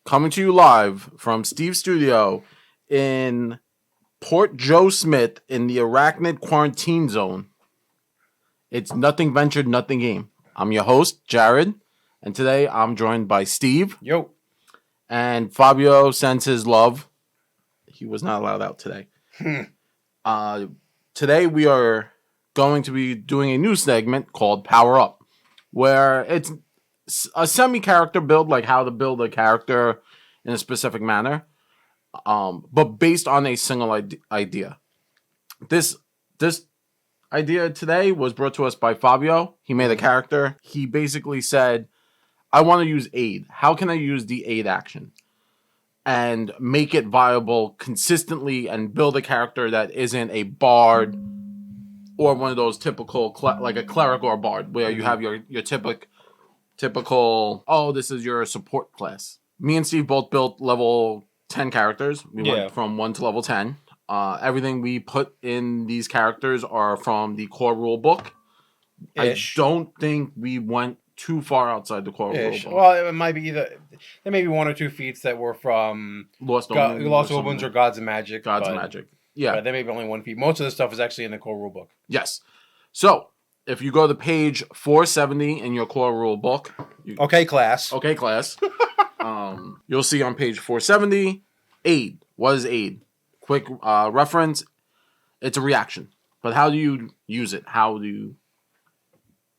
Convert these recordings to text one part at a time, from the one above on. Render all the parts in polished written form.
coming to you live from Steve's studio in Port Joe Smith in the Arachnid Quarantine Zone. It's Nothing Ventured, Nothing Game. I'm your host, Jared, and today I'm joined by Steve. Yo. And Fabio sends his love. He was not allowed out today. Today we are going to be doing a new segment called Power Up, where it's a semi-character build, like how to build a character in a specific manner, but based on a single idea. This idea today was brought to us by Fabio. He made a character. He basically said, I want to use Aid. How can I use the Aid action and make it viable consistently and build a character that isn't a bard or one of those typical, like a cleric or a bard, where you have your typical, oh, this is your support class. Me and Steve both built level 10 characters. We went from 1 to level 10. Everything we put in these characters are from the core rule book. Ish. I don't think we went too far outside the core rule book. Well, it might be either. There may be one or two feats that were from Lost Omens or Gods of Magic. Yeah. But there may be only one feat. Most of the stuff is actually in the core rule book. Yes. So, if you go to page 470 in your core rule book. Okay, class. You'll see on page 470, Aid. What is Aid? Quick reference. It's a reaction. But how do you use it? How do you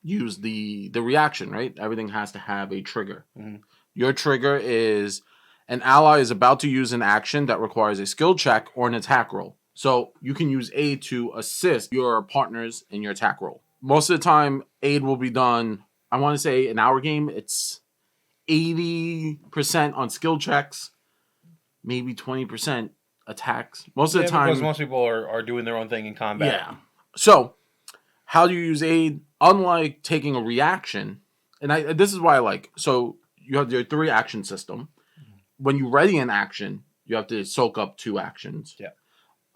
use the reaction, right? Everything has to have a trigger. Mm-hmm. Your trigger is an ally is about to use an action that requires a skill check or an attack roll. So you can use Aid to assist your partners in your attack roll. Most of the time, Aid will be done, I want to say in our game, it's 80% on skill checks, maybe 20% attacks. Most of the time. Because most people are doing their own thing in combat. Yeah. So, how do you use Aid? Unlike taking a reaction, and this is why I like, so you have your 3 action system. When you ready an action, you have to soak up 2 actions. Yeah.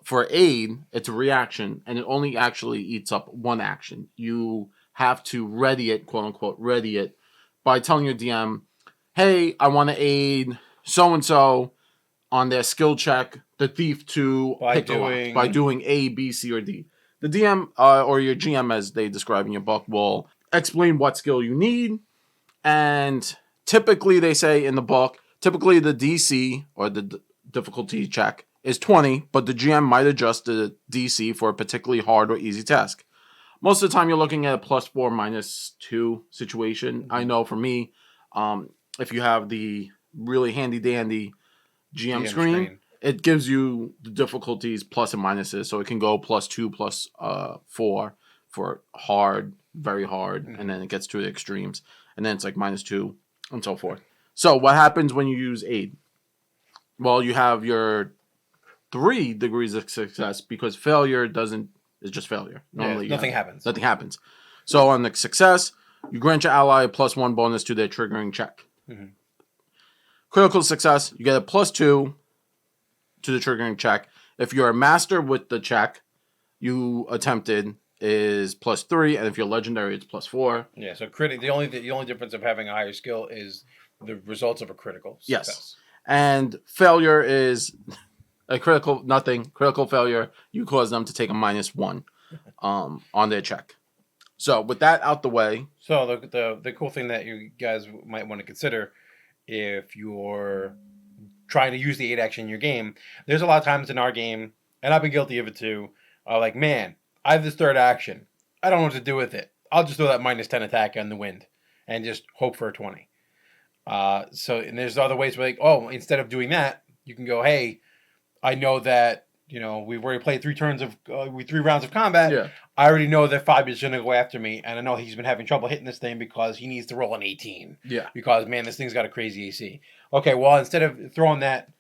For Aid, it's a reaction, and it only actually eats up 1 action. You have to ready it, quote unquote, ready it, by telling your DM, hey, I want to aid so-and-so on their skill check, the thief to pick by doing A, B, C, or D. The DM, or your GM, as they describe in your book, will explain what skill you need, and typically, they say in the book, typically the DC, or the difficulty check, is 20, but the GM might adjust the DC for a particularly hard or easy task. Most of the time, you're looking at a +4, -2 situation. I know for me, if you have the really handy-dandy GM screen, it gives you the difficulties plus and minuses. So it can go +2, +4 for hard, very hard, and then it gets to the extremes. And then it's like -2 and so forth. So what happens when you use Aid? Well, you have your 3 degrees of success, because failure is just failure. Normally, nothing happens. Nothing happens. So on the success, you grant your ally a +1 bonus to their triggering check. Mm-hmm. Critical success, you get a +2 to the triggering check. If you're a master with the check you attempted is +3, and if you're legendary, it's +4. Yeah. So the only difference of having a higher skill is the results of a critical success. Yes, and failure is a critical failure. You cause them to take a -1 on their check. So with that out the way. So the cool thing that you guys might want to consider if you're trying to use the Aid action in your game, there's a lot of times in our game, and I've been guilty of it too, like, man, I have this 3rd action. I don't know what to do with it. I'll just throw that -10 attack in the wind and just hope for a 20. And there's other ways where, like, oh, instead of doing that, you can go, hey, I know that, we've already played 3 rounds of combat. Yeah. I already know that Fabian's going to go after me, and I know he's been having trouble hitting this thing because he needs to roll an 18. Yeah. Because, man, this thing's got a crazy AC. Okay, well, instead of throwing that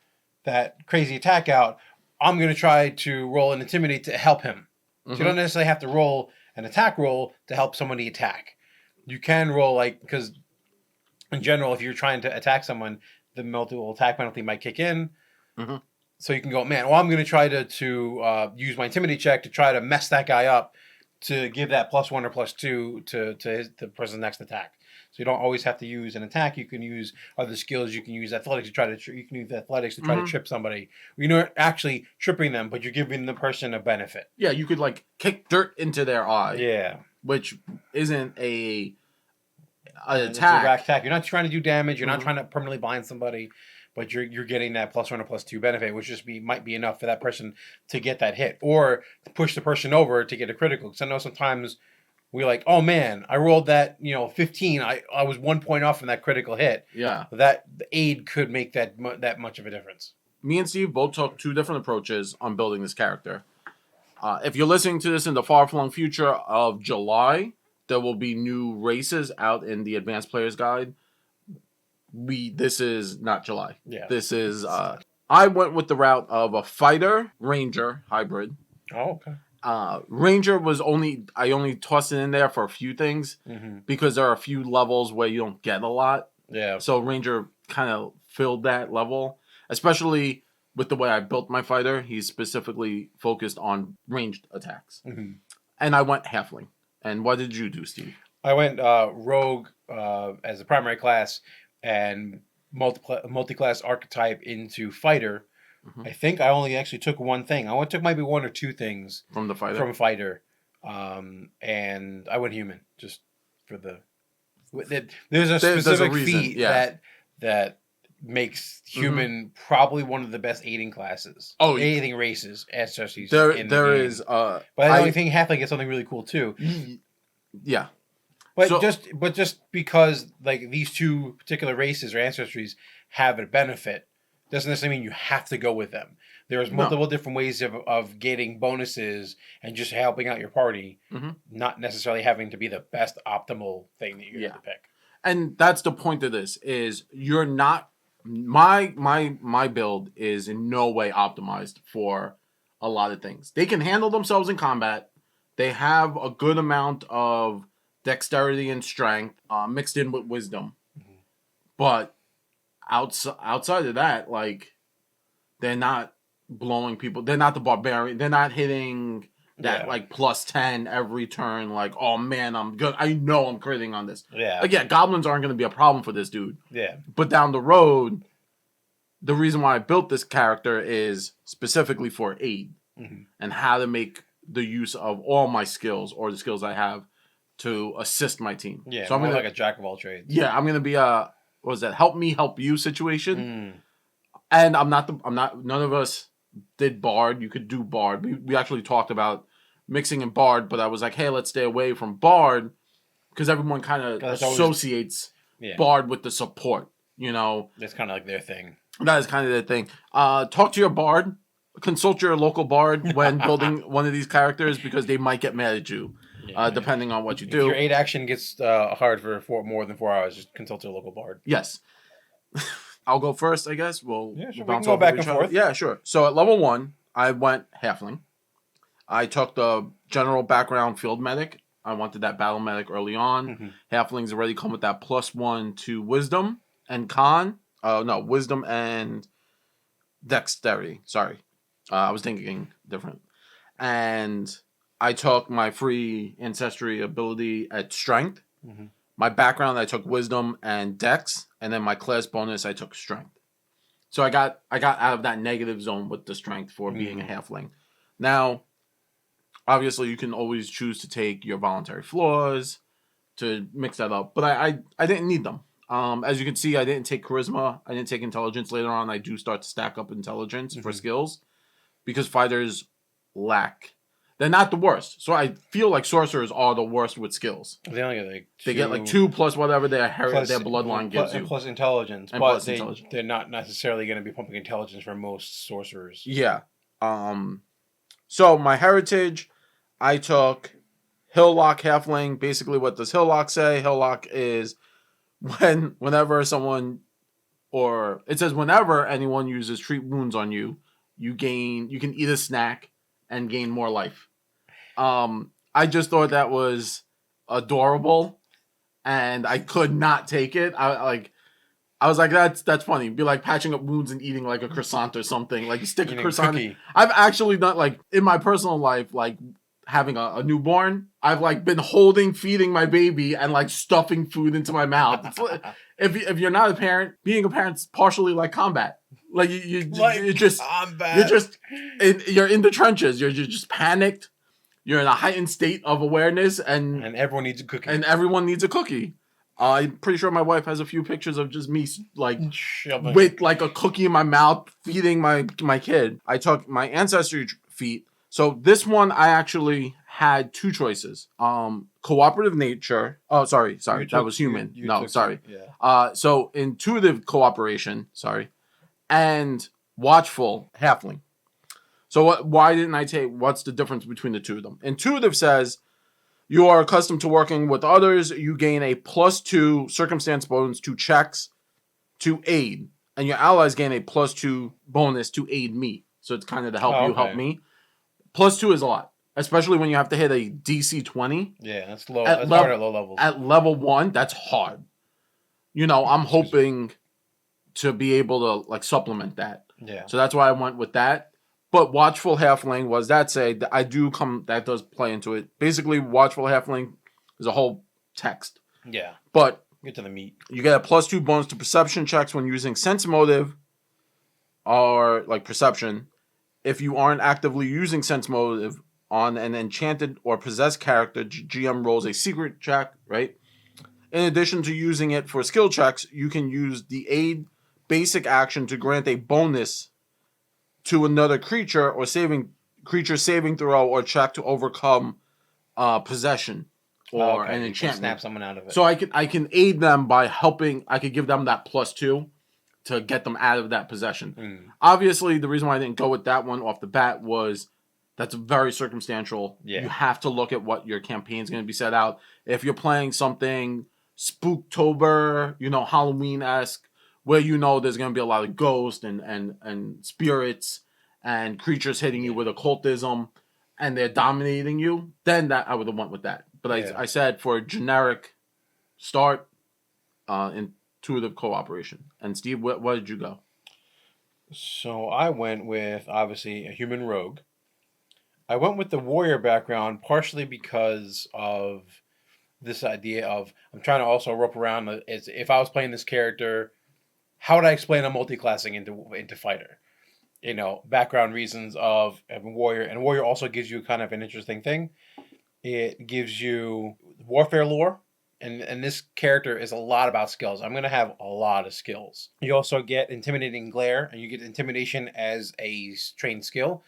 crazy attack out, I'm going to try to roll an Intimidate to help him. Mm-hmm. So you don't necessarily have to roll an attack roll to help somebody attack. You can roll, because in general, if you're trying to attack someone, the multiple attack penalty might kick in. Mm-hmm. So you can go, man, well, I'm going to try to use my Intimidate check to try to mess that guy up to give that +1 or +2 to the person's next attack. So you don't always have to use an attack. You can use other skills. You can use athletics to try to you can use athletics to try to trip somebody. You're not actually tripping them, but you're giving the person a benefit. Yeah, you could like kick dirt into their eye. Yeah, which isn't an it's attack. a rack attack. You're not trying to do damage. You're not trying to permanently blind somebody, but you're getting that +1 or +2 benefit, which might be enough for that person to get that hit or to push the person over to get a critical. Because I know sometimes we're like, oh man, I rolled that 15. I was 1 point off from that critical hit. Yeah, that the aid could make that much of a difference. Me and Steve both took 2 different approaches on building this character. If you're listening to this in the far-flung future of July, there will be new races out in the Advanced Player's Guide. This is not July. Yeah. This is... I went with the route of a fighter, ranger, hybrid. Oh, okay. Ranger was I only tossed it in there for a few things because there are a few levels where you don't get a lot. Yeah. So Ranger kind of filled that level, especially with the way I built my fighter. He's specifically focused on ranged attacks. And I went Halfling. And what did you do, Steve? I went Rogue as a primary class and multi-class archetype into Fighter. I think I only actually took one thing. I took maybe 1 or 2 things from the fighter. From Fighter, and I went Human just for the. There's a specific feat that makes Human probably one of the best aiding classes. Oh, aiding races, especially there in the game. is. But I only think Halfling gets something really cool too. Yeah. But just because like these 2 particular races or ancestries have a benefit doesn't necessarily mean you have to go with them. There's multiple different ways of getting bonuses and just helping out your party, not necessarily having to be the best optimal thing that you have to pick. And that's the point of this is you're not my build is in no way optimized for a lot of things. They can handle themselves in combat. They have a good amount of dexterity and strength mixed in with wisdom. But outside of that, like, they're not blowing people. They're not the barbarian. They're not hitting that like +10 every turn. Like, oh man, I'm good. I know I'm critting on this. Yeah. Again, goblins aren't going to be a problem for this dude. Yeah. But down the road, the reason why I built this character is specifically for aid and how to make the use of all my skills or the skills I have to assist my team. Yeah. So I'm like a jack of all trades. Yeah, I'm gonna be a help me help you situation. And none of us did Bard. You could do Bard. We actually talked about mixing in Bard, but I was like, hey, let's stay away from Bard because everyone kind of associates Bard with the support. That's kind of like their thing. That is kind of their thing. Talk to your Bard. Consult your local Bard when building one of these characters because they might get mad at you, depending on what you do. If your aid action gets hard for more than 4 hours, just consult your local Bard. Yes. I'll go first, I guess. Sure. We can go back and forth. Yeah, sure. So at level 1, I went Halfling. I took the general background field medic. I wanted that battle medic early on. Halflings already come with that +1 to wisdom and con. Wisdom and dexterity. Sorry. I was thinking different. And I took my free ancestry ability at strength. My background, I took wisdom and dex. And then my class bonus, I took strength. So I got out of that negative zone with the strength for being a halfling. Now, obviously, you can always choose to take your voluntary flaws to mix that up. But I didn't need them. As you can see, I didn't take charisma. I didn't take intelligence. Later on, I do start to stack up intelligence for skills. Because fighters lack. They're not the worst. So I feel like sorcerers are the worst with skills. They only get like 2. They get like 2 plus whatever their bloodline gives you. Plus intelligence. And but they're not necessarily going to be pumping intelligence for most sorcerers. Yeah. So my heritage, I took Hilllock Halfling. Basically, what does Hilllock say? Hilllock is whenever anyone uses treat wounds on you, you can eat a snack and gain more life. I just thought that was adorable, and I could not take it. I was like, that's funny. It'd be like patching up wounds and eating like a croissant or something. Like you stick a croissant. I've actually not like in my personal life like having a newborn, I've like been feeding my baby and like stuffing food into my mouth. It's like, if you're not a parent, being a parent's partially like combat. Like you're just you're in the trenches. You're just panicked. You're in a heightened state of awareness, and everyone needs a cookie. And everyone needs a cookie. I'm pretty sure my wife has a few pictures of just me like shoving with like a cookie in my mouth, feeding my kid. I took my ancestry feat. So this one I actually had two choices. Cooperative nature. Oh, sorry, that was human. Sorry. Yeah. So intuitive cooperation. Sorry, and watchful halfling. So why didn't I take? What's the difference between the two of them? Intuitive says you are accustomed to working with others. You gain a +2 circumstance bonus to checks to aid, and your allies gain a +2 bonus to aid me. So it's kind of to help you help me. +2 is a lot, especially when you have to hit a DC 20. Yeah, that's low. That's hard at low levels. At level 1, that's hard. I'm hoping to be able to like supplement that. Yeah. So that's why I went with that. But watchful halfling was that does play into it. Basically, watchful halfling is a whole text. Yeah. But get to the meat. You get a +2 bonus to perception checks when using sense motive or like perception. If you aren't actively using sense motive on an enchanted or possessed character, GM rolls a secret check, right? In addition to using it for skill checks, you can use the aid basic action to grant a bonus to another creature or saving throw or check to overcome possession or an enchantment. Snap someone out of it. So I can aid them by helping. I could give them that +2 to get them out of that possession. Obviously, the reason why I didn't go with that one off the bat was that's very circumstantial. Yeah. You have to look at what your campaign is going to be set out. If you're playing something Spooktober, Halloween-esque, where there's going to be a lot of ghosts and spirits and creatures hitting you with occultism and they're dominating you, then that I would have went with that. But I said for a generic start, intuitive cooperation. And Steve, what did you go? So I went with, obviously, a human rogue. I went with the warrior background partially because of this idea of I'm trying to also rope around if I was playing this character, how would I explain a multi-classing into fighter? Background reasons of having warrior, and warrior also gives you kind of an interesting thing. It gives you warfare lore, and this character is a lot about skills. I'm going to have a lot of skills. You also get intimidating glare, and you get intimidation as a trained skill.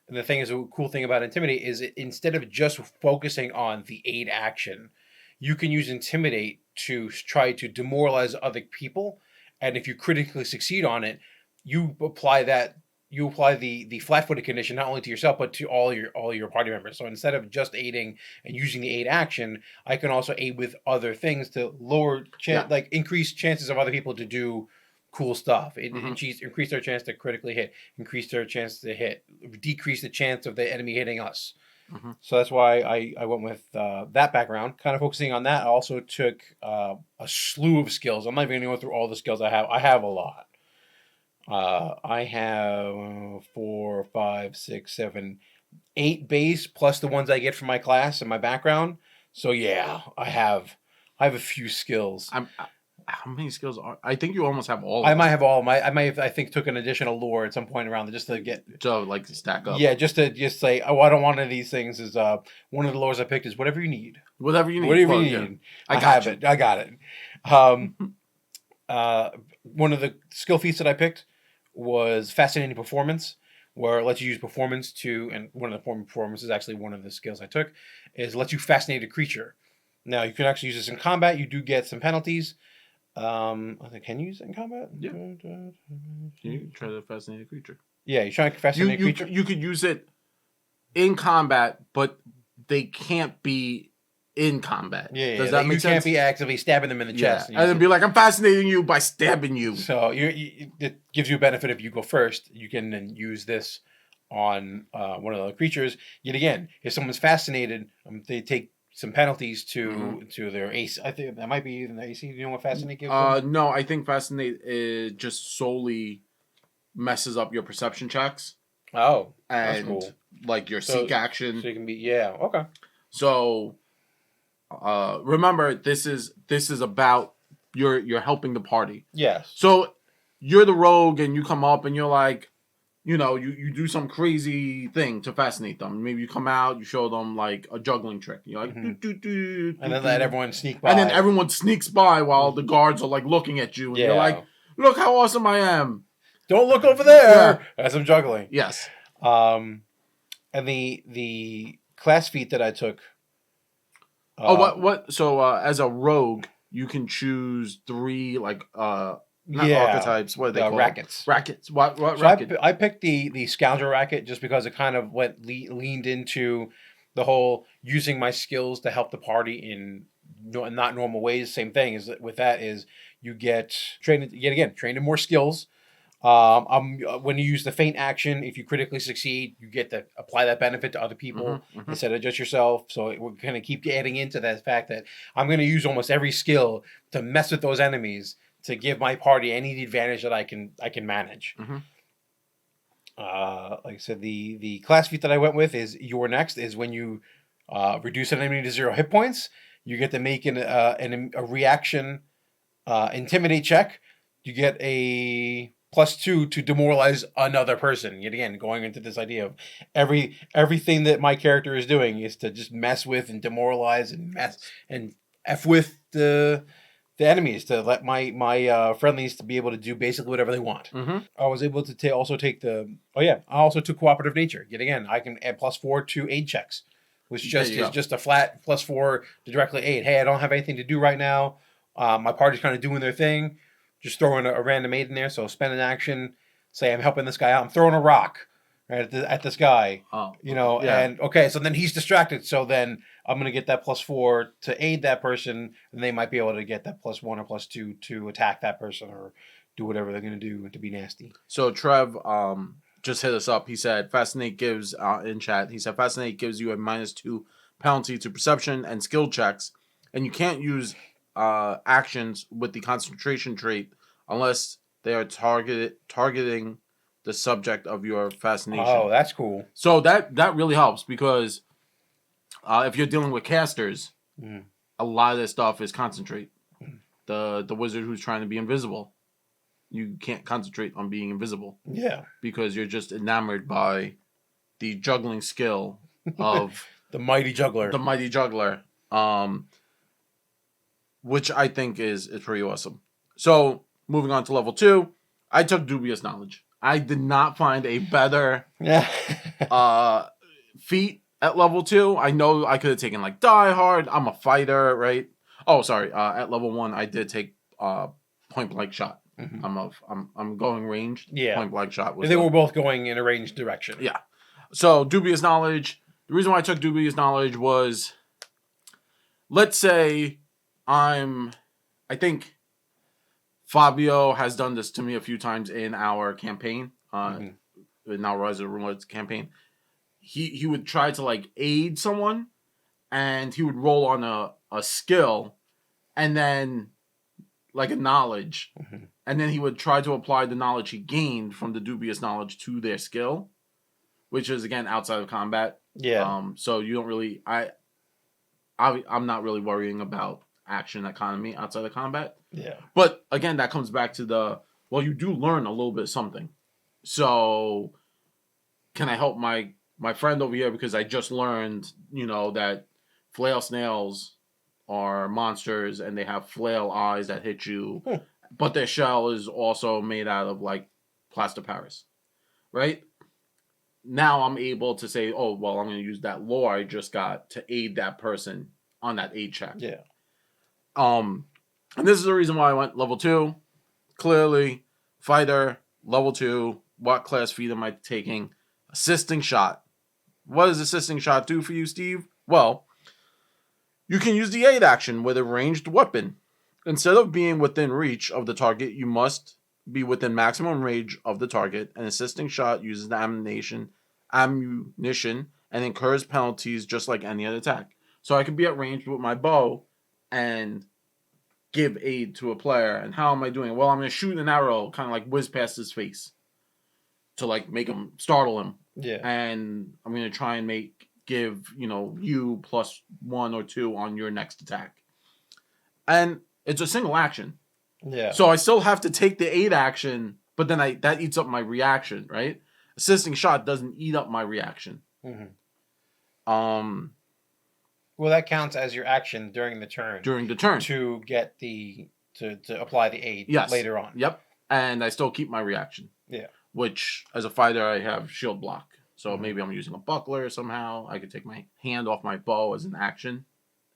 And the thing is, a cool thing about intimidate is instead of just focusing on the aid action, you can use intimidate to try to demoralize other people. And if you critically succeed on it, you apply the flat-footed condition not only to yourself but to all your party members. So instead of just aiding and using the aid action, I can also aid with other things to increase chances of other people to do cool stuff. Increase their chance to critically hit, increase their chance to hit, decrease the chance of the enemy hitting us. So that's why I went with that background. Kind of focusing on that, I also took a slew of skills. I'm not even going to go through all the skills I have. I have a lot. I have 4, 5, 6, 7, 8 base plus the ones I get from my class and my background. So yeah, I have a few skills. How many skills are? I think you almost have all. I might have all. I might have. I think took an additional lore at some point around just to get to stack up. Yeah, just to say, oh, I don't want any of these things. Is one of the lores I picked is whatever you need. Whatever you need. Whatever you need. I have it. I got it. One of the skill feats that I picked was fascinating performance, where it lets you use performance and one of the performance is actually one of the skills I took, is lets you fascinate a creature. Now you can actually use this in combat. You do get some penalties. Can you use it in combat? Yeah. You try to fascinate a creature. Yeah, you're trying to fascinate a creature. You could use it in combat, but they can't be in combat. Yeah. Does that make sense? You can't be actively stabbing them in the chest. And then be like, I'm fascinating you by stabbing you. So it gives you a benefit if you go first. You can then use this on one of the creatures. Yet again, if someone's fascinated, they take some penalties to their AC. I think that might be even the AC. Do you know what Fascinate gives them? No, I think Fascinate just solely messes up your perception checks. Oh, that's and cool. like your So seek action. so you can be okay. So remember, this is about you're helping the party. Yes. So you're the rogue, and you come up, and you're like, you do some crazy thing to fascinate them. Maybe you come out, you show them like a juggling trick. You're like, Hmm. doo, doo, doo, And doo, then let doo. everyone sneak And then by. everyone sneaks by while the guards are like looking at you, and you're Yeah. like, look how awesome I am. Don't look over Yeah. there as I'm juggling. Yes. Um, and the class feat that I took. Oh, Uh, what? So as a rogue, you can choose three like not yeah, archetypes. What are they the called? rackets. Rackets. What So I, racket? I picked the scoundrel racket just because it kind of leaned into the whole using my skills to help the party in not normal ways. Same thing is with that is you get trained yet again trained in more skills. When you use the feint action, if you critically succeed, you get to apply that benefit to other people Mm-hmm, mm-hmm. instead of just yourself. So we're going to keep adding into that fact that I'm going to use almost every skill to mess with those enemies to give my party any advantage that I can manage. Mm-hmm. Like I said, the class feat that I went with is your next is when you reduce an enemy to 0 hit points, you get to make a reaction intimidate check. You get a +2 to demoralize another person. Yet again, going into this idea of everything that my character is doing is to just mess with and demoralize and mess and f with the enemies to let my friendlies to be able to do basically whatever they want. Mm-hmm. I was able to also take the I also took cooperative nature. Yet again, I can add +4 to aid checks, which There just you is go. just a flat +4 to directly aid. Hey, I don't have anything to do right now. My party's kind of doing their thing. Just throwing a random aid in there. So spend an action. Say I'm helping this guy out. I'm throwing a rock right at this guy. Oh, okay. Yeah. And okay, so then he's distracted. So then I'm gonna get that +4 to aid that person, and they might be able to get that +1 or +2 to attack that person or do whatever they're gonna do to be nasty. So Trev just hit us up. He said Fascinate gives in chat. He said Fascinate gives you a -2 penalty to perception and skill checks, and you can't use actions with the concentration trait unless they are targeting the subject of your fascination. Oh, that's cool. So that really helps because if you're dealing with casters, Mm. a lot of this stuff is concentrate. The wizard who's trying to be invisible, you can't concentrate on being invisible Yeah. because you're just enamored by the juggling skill of The mighty juggler. the mighty juggler, which I think is pretty awesome. So moving on to level 2, I took dubious knowledge. I did not find a better Yeah. feat at level 2. I know I could have taken like Die Hard. I'm a fighter, right? Oh, sorry. At level 1, I did take point blank shot. Mm-hmm. I'm going ranged. Yeah. Point blank shot was They were both going in a ranged direction. yeah. So dubious knowledge. The reason why I took dubious knowledge was, let's say I think Fabio has done this to me a few times in our campaign, in our Rise of the Runewords campaign. He would try to like aid someone, and he would roll on a skill, and then like a knowledge, and then he would try to apply the knowledge he gained from the dubious knowledge to their skill, which is again outside of combat. Yeah. So you don't really I'm not really worrying about action economy outside of combat. Yeah. But again, that comes back to you do learn a little bit something. So can I help my friend over here because I just learned, that flail snails are monsters and they have flail eyes that hit you, but their shell is also made out of like plaster Paris, right? Now I'm able to say, oh, well, I'm going to use that lore I just got to aid that person on that aid check. Yeah. And this is the reason why I went level 2. Clearly, fighter, level 2. What class feat am I taking? Assisting shot. What does assisting shot do for you, Steve? Well, you can use the aid action with a ranged weapon. Instead of being within reach of the target, you must be within maximum range of the target. An assisting shot uses the ammunition and incurs penalties just like any other attack. So I could be at range with my bow and give aid to a player. And how am I doing? Well, I'm going to shoot an arrow, kind of like whiz past his face to like make him startle him. Yeah. And I'm gonna try and give you +1 or 2 on your next attack. And it's a single action. Yeah. So I still have to take the aid action, but then that eats up my reaction, right? Assisting shot doesn't eat up my reaction. Well, that counts as your action during the turn. To get to apply the aid later on. Yep. And I still keep my reaction. Yeah. Which, as a fighter, I have shield block. So maybe I'm using a buckler somehow. I could take my hand off my bow as an action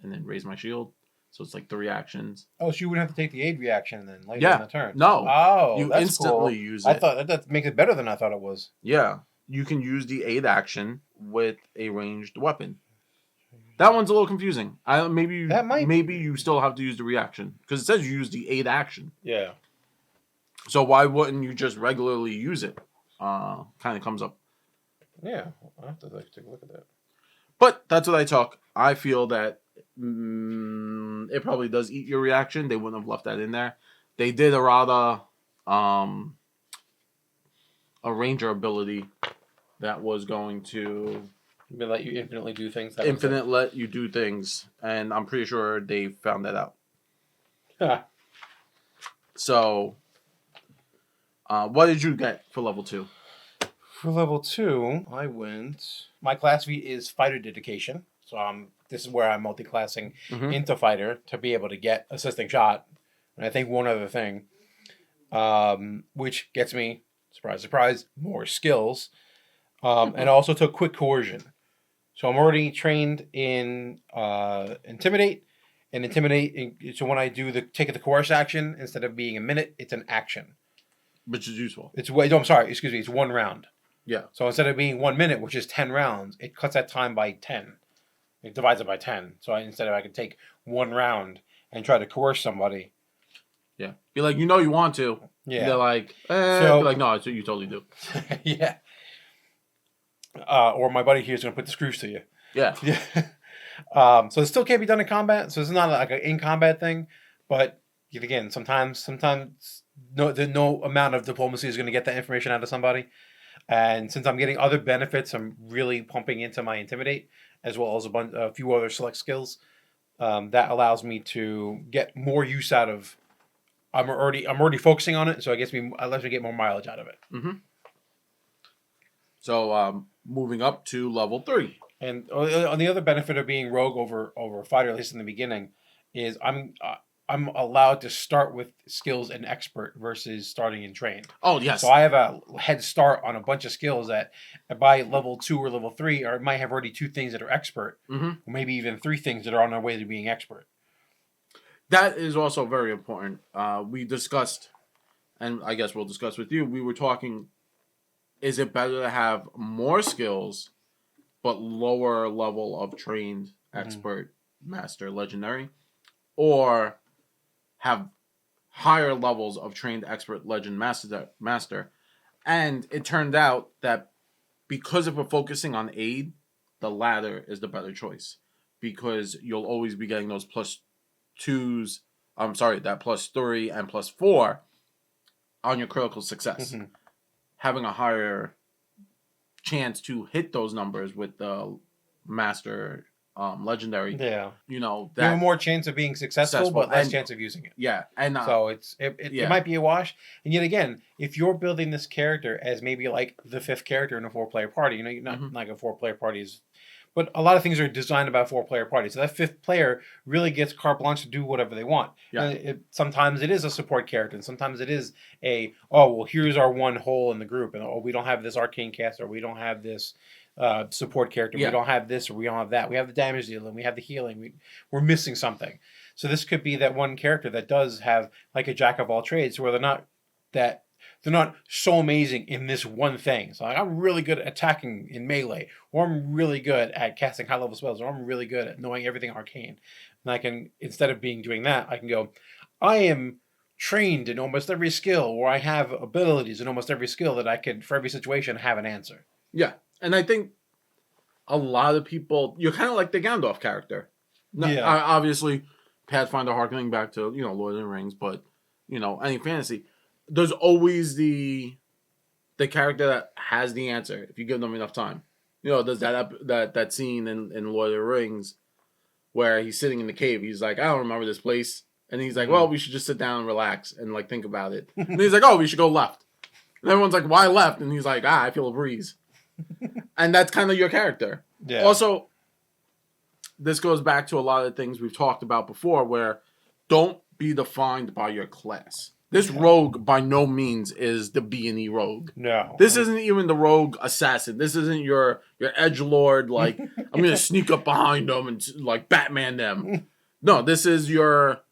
and then raise my shield. So it's like 3 actions. Oh, so you wouldn't have to take the aid reaction then later in the turn? No. Oh, you that's instantly cool. use it. I thought that makes it better than I thought it was. Yeah. You can use the aid action with a ranged weapon. That one's a little confusing. Maybe you still have to use the reaction because it says you use the aid action. Yeah. So why wouldn't you just regularly use it? Kind of comes up. Yeah, I'll have to take a look at that. But that's what I took. I feel that it probably does eat your reaction. They wouldn't have left that in there. They did errata a ranger ability that was going to let you infinitely do things. Let you do things, and I'm pretty sure they found that out. So, what did you get for level 2? For level 2, I went. My class V is fighter dedication, so this is where I'm multi-classing into fighter to be able to get assisting shot, and I think one other thing, which gets me, surprise, surprise, more skills, and also took quick coercion. So I'm already trained in intimidate, and intimidate. So when I do take the coerce action, instead of being a minute, it's an action, which is useful. It's 1 round. Yeah. So instead of being 1 minute, which is 10 rounds, it cuts that time by 10. It divides it by 10. So instead of I could take 1 round and try to coerce somebody. Yeah. Be like, you want to. Yeah. They're like, be like, no, you totally do. Yeah. Or my buddy here is going to put the screws to you. Yeah. So it still can't be done in combat. So it's not like an in-combat thing. But again, sometimes no amount of diplomacy is going to get that information out of somebody. And since I'm getting other benefits, I'm really pumping into my intimidate as well as a few other select skills. That allows me to get more use out of. I'm already focusing on it, so it lets me get more mileage out of it. Mm-hmm. So moving up to level 3. And on the other benefit of being rogue over fighter, at least in the beginning, is I'm allowed to start with skills and expert versus starting in trained. Oh, yes. So I have a head start on a bunch of skills that by level 2 or level 3, or I might have already 2 things that are expert, or maybe even 3 things that are on their way to being expert. That is also very important. We discussed, and I guess we'll discuss with you, we were talking, is it better to have more skills, but lower level of trained, expert, master, legendary, or have higher levels of trained, expert, legend, master? And it turned out that because if we're focusing on aid, the latter is the better choice. Because you'll always be getting those +2s, that +3 and +4 on your critical success. Having a higher chance to hit those numbers with the master legendary. Yeah. You have more chance of being successful but less chance of using it. Yeah. And so it might be a wash. And yet again, if you're building this character as maybe like the 5th character in a 4-player party, you're not like a 4-player party is. But a lot of things are designed about 4-player parties. So that 5th player really gets carte blanche to do whatever they want. Yeah. Sometimes it is a support character, and sometimes it is here's our one hole in the group, and we don't have this arcane caster, or we don't have this support character, we don't have this, or we don't have that. We have the damage dealing, we have the healing. We're missing something. So this could be that one character that does have like a jack of all trades, where they're not so amazing in this one thing. So I'm really good at attacking in melee, or I'm really good at casting high level spells, or I'm really good at knowing everything arcane. And I can, instead of doing that, I can go, I am trained in almost every skill, or I have abilities in almost every skill that I can, for every situation, have an answer. Yeah. And I think a lot of people, you're kind of like the Gandalf character. Obviously, Pathfinder harkening back to, Lord of the Rings, but, any fantasy. There's always the the character that has the answer if you give them enough time. You know, there's that scene in Lord of the Rings where he's sitting in the cave. He's like, I don't remember this place. And he's like, well, we should just sit down and relax and like think about it. And he's like, oh, we should go left. And everyone's like, why left? And he's like, I feel a breeze. And that's kind of your character. Yeah. Also, this goes back to a lot of things we've talked about before where don't be defined by your class. This rogue by no means is the B&E rogue. No. This isn't even the rogue assassin. This isn't your edgelord, like, I'm going to sneak up behind them and, like, Batman them. No, this is your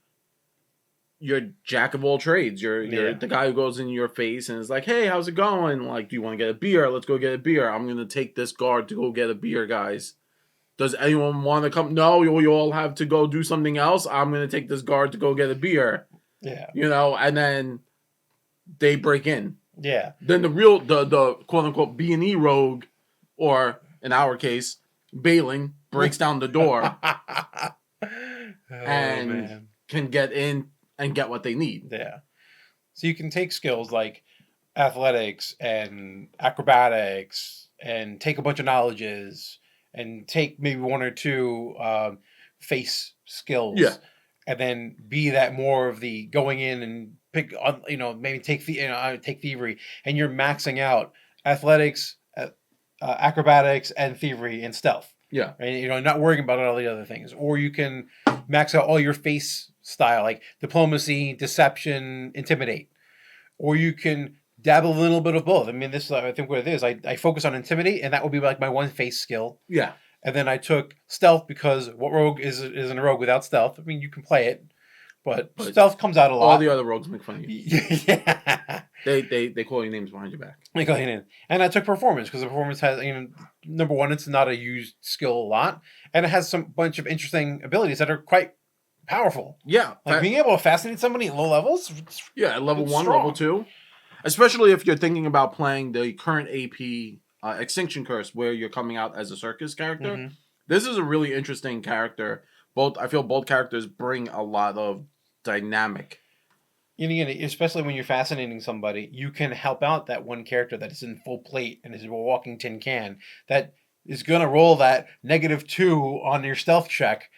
jack of all trades. You're the guy who goes in your face and is like, hey, how's it going? Like, do you want to get a beer? Let's go get a beer. I'm going to take this guard to go get a beer, guys. Does anyone want to come? No, you all have to go do something else. I'm going to take this guard to go get a beer. Yeah. You know, and then they break in. Yeah. Then the quote unquote B&E rogue, or in our case, Aid-ling, breaks down the door and can get in and get what they need. Yeah. So you can take skills like athletics and acrobatics and take a bunch of knowledges and take maybe one or two face skills. Yeah. And then be that more of the going in and pick, maybe take thievery, and you're maxing out athletics, acrobatics, and thievery and stealth. Yeah, and not worrying about all the other things. Or you can max out all your face style, like diplomacy, deception, intimidate. Or you can dabble a little bit of both. I mean, this is, I think what it is. I focus on intimidate, and that would be like my one face skill. Yeah. And then I took stealth because what rogue isn't a rogue without stealth? I mean, you can play it, but stealth comes out a lot. All the other rogues make fun of you. Yeah. They call you names behind your back. They call you names. And I took performance because the performance has, number one, it's not a used skill a lot, and it has some bunch of interesting abilities that are quite powerful. Yeah. Like being able to fascinate somebody at low levels. Yeah, at level 1, strong. level 2. Especially if you're thinking about playing the current AP Extinction Curse, where you're coming out as a circus character. Mm-hmm. This is a really interesting character. I feel both characters bring a lot of dynamic. Especially when you're fascinating somebody, you can help out that one character that is in full plate and is a walking tin can that is going to roll that -2 on your stealth check.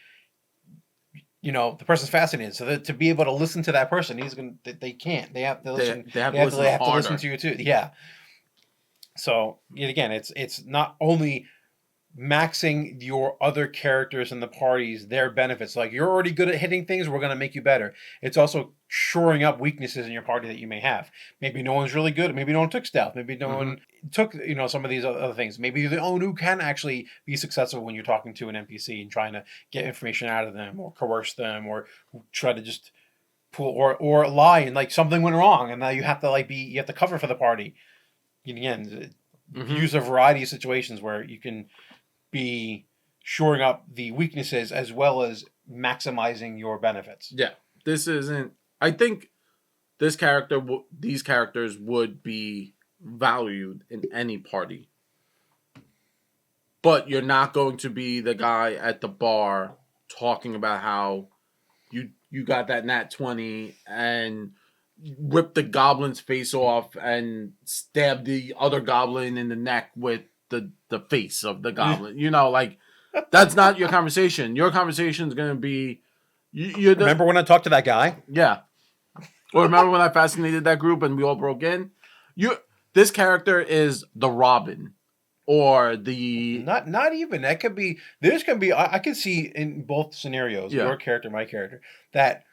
The person's fascinated, so that to be able to listen to that person, they can't. They have to listen. They have to listen to you too. Yeah. So again, it's not only maxing your other characters in the parties, their benefits. Like, you're already good at hitting things, we're going to make you better. It's also shoring up weaknesses in your party that you may have. Maybe no one's really good. Maybe no one took stealth. Maybe no one took some of these other things. Maybe you're the only who can actually be successful when you're talking to an NPC and trying to get information out of them or coerce them or try to just pull or lie and like something went wrong and now you have to you have to cover for the party. Again, use a variety of situations where you can be shoring up the weaknesses as well as maximizing your benefits. Yeah, this isn't. I think these characters would be valued in any party, but you're not going to be the guy at the bar talking about how you got that nat 20 and rip the goblin's face off and stab the other goblin in the neck with the face of the goblin. That's not your conversation. Your conversation is going to be... remember when I talked to that guy? Yeah. Or remember when I fascinated that group and we all broke in? This character is the Robin. Or the... Not even. That could be... There's going to be... I can see in both scenarios, your character, my character, that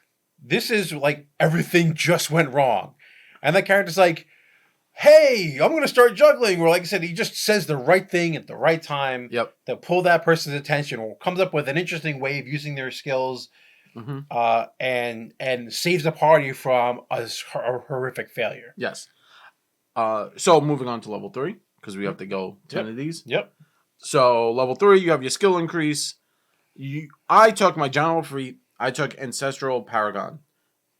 this is like everything just went wrong. And that character's like, hey, I'm going to start juggling. Or like I said, he just says the right thing at the right time. Yep. To pull that person's attention or comes up with an interesting way of using their skills and saves the party from a horrific failure. Yes. So moving on to level 3, because we have to go 10 of these. Yep. So level 3, you have your skill increase. I took my general feat. I took Ancestral Paragon.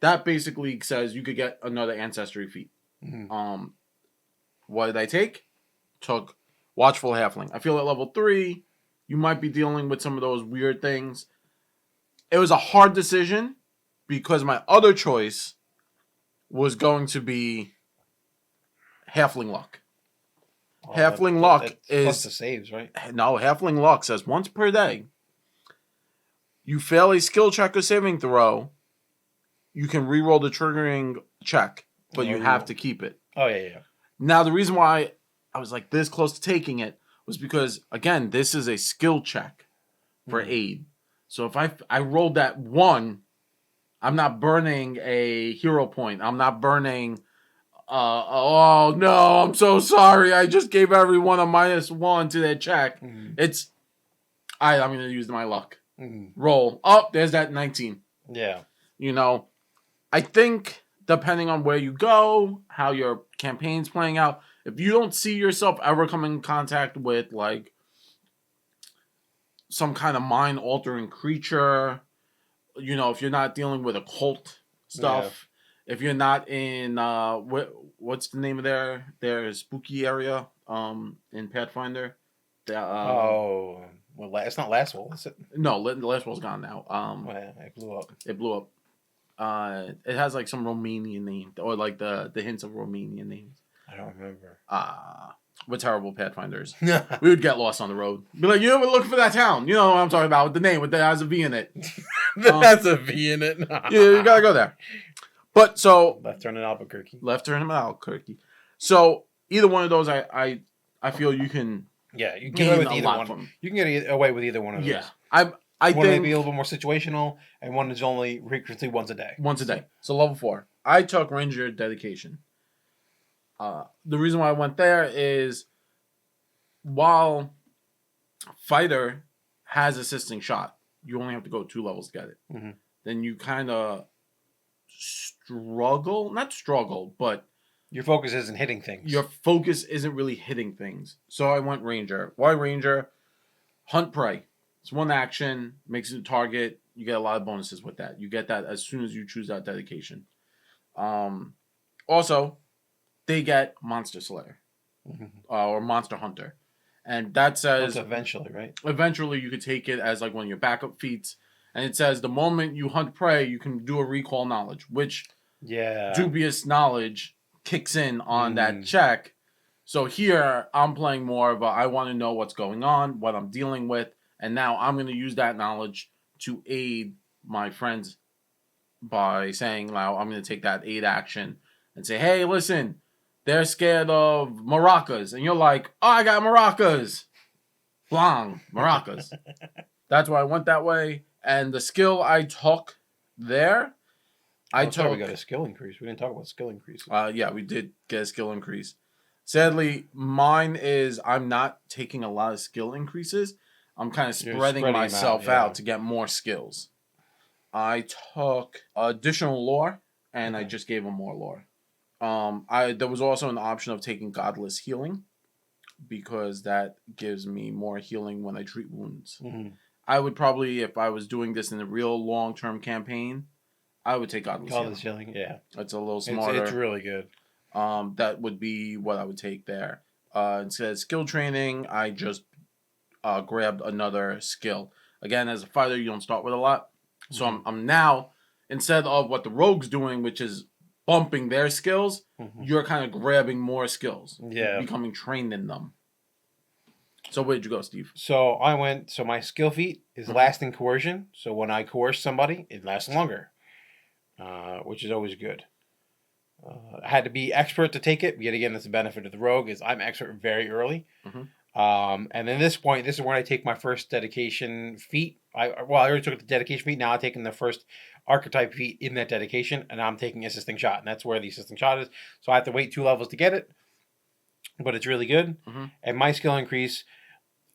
That basically says you could get another ancestry feat. Mm-hmm. What did I take? Took Watchful Halfling. I feel at level 3, you might be dealing with some of those weird things. It was a hard decision because my other choice was going to be Halfling Luck. Halfling luck that's is plus the saves, right? no. Halfling luck says once per day, you fail a skill check or saving throw, you can re-roll the triggering check, but you have to keep it. Oh yeah. Now the reason why I was like this close to taking it was because again, this is a skill check for aid. So if I rolled that 1, I'm not burning a hero point. I'm not burning. Oh no! I'm so sorry. I just gave everyone a -1 to their check. It's. I'm gonna use my luck. Roll. Oh, there's that 19. Yeah. You know, I think depending on where you go, how your campaign's playing out, if you don't see yourself ever coming in contact with like some kind of mind-altering creature, you know, if you're not dealing with occult stuff, if you're not in what's the name of their spooky area in Pathfinder? Well, it's not Last Wall, is it? No, the last one's gone now. It blew up. It blew up. It has like some Romanian name or like the hints of Romanian names. I don't remember. We're terrible Pathfinders. We would get lost on the road. Be like, you know, look for that town. You know what I'm talking about with the name that has a V in it. That has a V in it. Yeah, you gotta go there. But so left turn in Albuquerque. Left turn in Albuquerque. So either one of those, I feel you can. Yeah, you can get away with either one. From. You can get away with either one of those. Yeah, I one think may be a little bit more situational, and one is only frequently once a day. Once a day. So level 4. I took Ranger Dedication. The reason why I went there is while Fighter has assisting shot, you only have to go 2 levels to get it. Then you kind of not struggle, but your focus isn't hitting things. Your focus isn't really hitting things. So I went Ranger. Why Ranger? Hunt prey. It's 1 action, makes it a target. You get a lot of bonuses with that. You get that as soon as you choose that dedication. Also, they get Monster Slayer or Monster Hunter. And that says... That's eventually, right? Eventually, you could take it as like one of your backup feats. And it says the moment you hunt prey, you can do a recall knowledge, which dubious knowledge kicks in on that check. So here, I'm playing more of a, I want to know what's going on, what I'm dealing with, and now I'm going to use that knowledge to aid my friends by saying, now I'm going to take that aid action and say, hey, listen, they're scared of maracas. And you're like, oh, I got maracas. Blang, maracas. That's why I went that way. And the skill I took there, we got a skill increase. We didn't talk about skill increase. Yeah, we did get a skill increase. Sadly, mine is I'm not taking a lot of skill increases. I'm kind of spreading myself out to get more skills. I took additional lore, and I just gave them more lore. There was also an option of taking godless healing, because that gives me more healing when I treat wounds. I would probably, if I was doing this in a real long-term campaign, I would take godless healing. Yeah, it's a little smarter. It's really good. That would be what I would take there. Instead of skill training, I just grabbed another skill. Again, as a fighter, you don't start with a lot. So I'm now, instead of what the rogue's doing, which is bumping their skills, you're kind of grabbing more skills. Yeah. Becoming trained in them. So where did you go, Steve? So my skill feat is lasting coercion. So when I coerce somebody, it lasts longer, which is always good. I had to be expert to take it. Yet again, that's the benefit of the rogue, is I'm expert very early. And then this point, this is when I take my first dedication feat. I already took the dedication feat. Now I'm taking the first archetype feat in that dedication, and I'm taking assisting shot, and that's where the assisting shot is. So I have to wait 2 levels to get it, but it's really good. And my skill increase,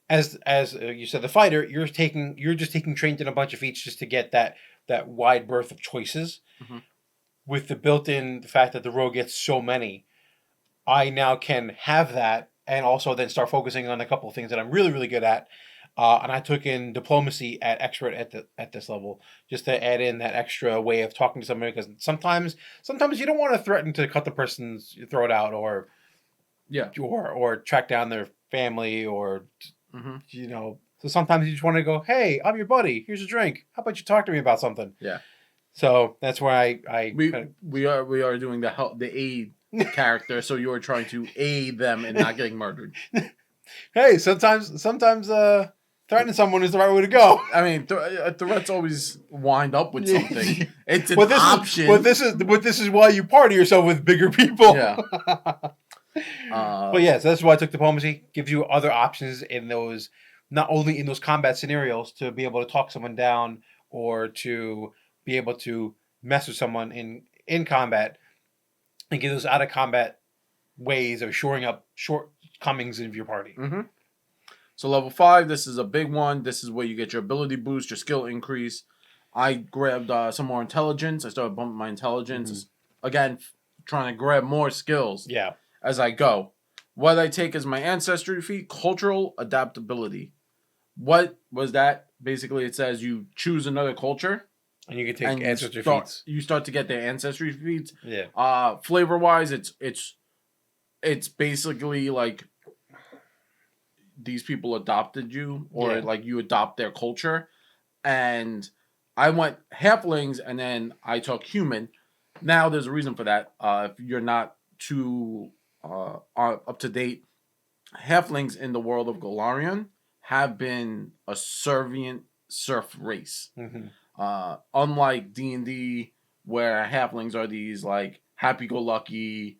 as you said, the fighter, you're just taking trained in a bunch of feats just to get that wide berth of choices. With the built-in the fact that the rogue gets so many, I now can have that and also then start focusing on a couple of things that I'm really, really good at. And I took in diplomacy at expert at this level just to add in that extra way of talking to somebody, because sometimes you don't want to threaten to cut the person's throat out or track down their family or so sometimes you just want to go, hey, I'm your buddy, here's a drink, how about you talk to me about something. So that's why we are doing the aid character, so you were trying to aid them in not getting murdered. Hey, sometimes threatening someone is the right way to go. I mean, threats always wind up with something. It's an But option. this is why you party yourself with bigger people. Yeah. But yeah, so that's why I took diplomacy. Gives you other options in those, not only in those combat scenarios to be able to talk someone down or to be able to mess with someone in combat, and get those out of combat ways of shoring up shortcomings of your party. Mm-hmm. So level 5, this is a big one. This is where you get your ability boost, your skill increase. I grabbed some more intelligence. I started bumping my intelligence. Again, trying to grab more skills as I go. What I take as my ancestry feat, cultural adaptability. What was that? Basically, it says you choose another culture. And you can take ancestry feats. You start to get the ancestry feats. Yeah. Flavor-wise, it's basically like these people adopted you, or like you adopt their culture. And I went halflings, and then I took human. Now there's a reason for that. If you're not too up to date, halflings in the world of Golarion have been a servient serf race. Unlike D&D, where halflings are these like happy-go-lucky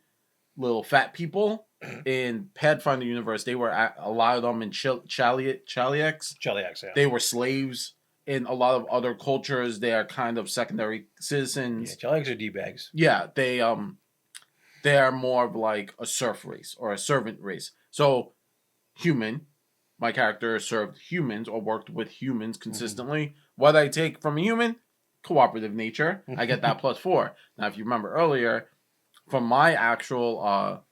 little fat people. In Pathfinder universe, they were a lot of them in Chaliax. Yeah. They were slaves. In a lot of other cultures, they are kind of secondary citizens. Yeah, Chaliax are D-bags. Yeah, they are more of like a serf race or a servant race. So, human, my character served humans or worked with humans consistently. What I take from a human, cooperative nature, I get that +4. Now, if you remember earlier, from my actual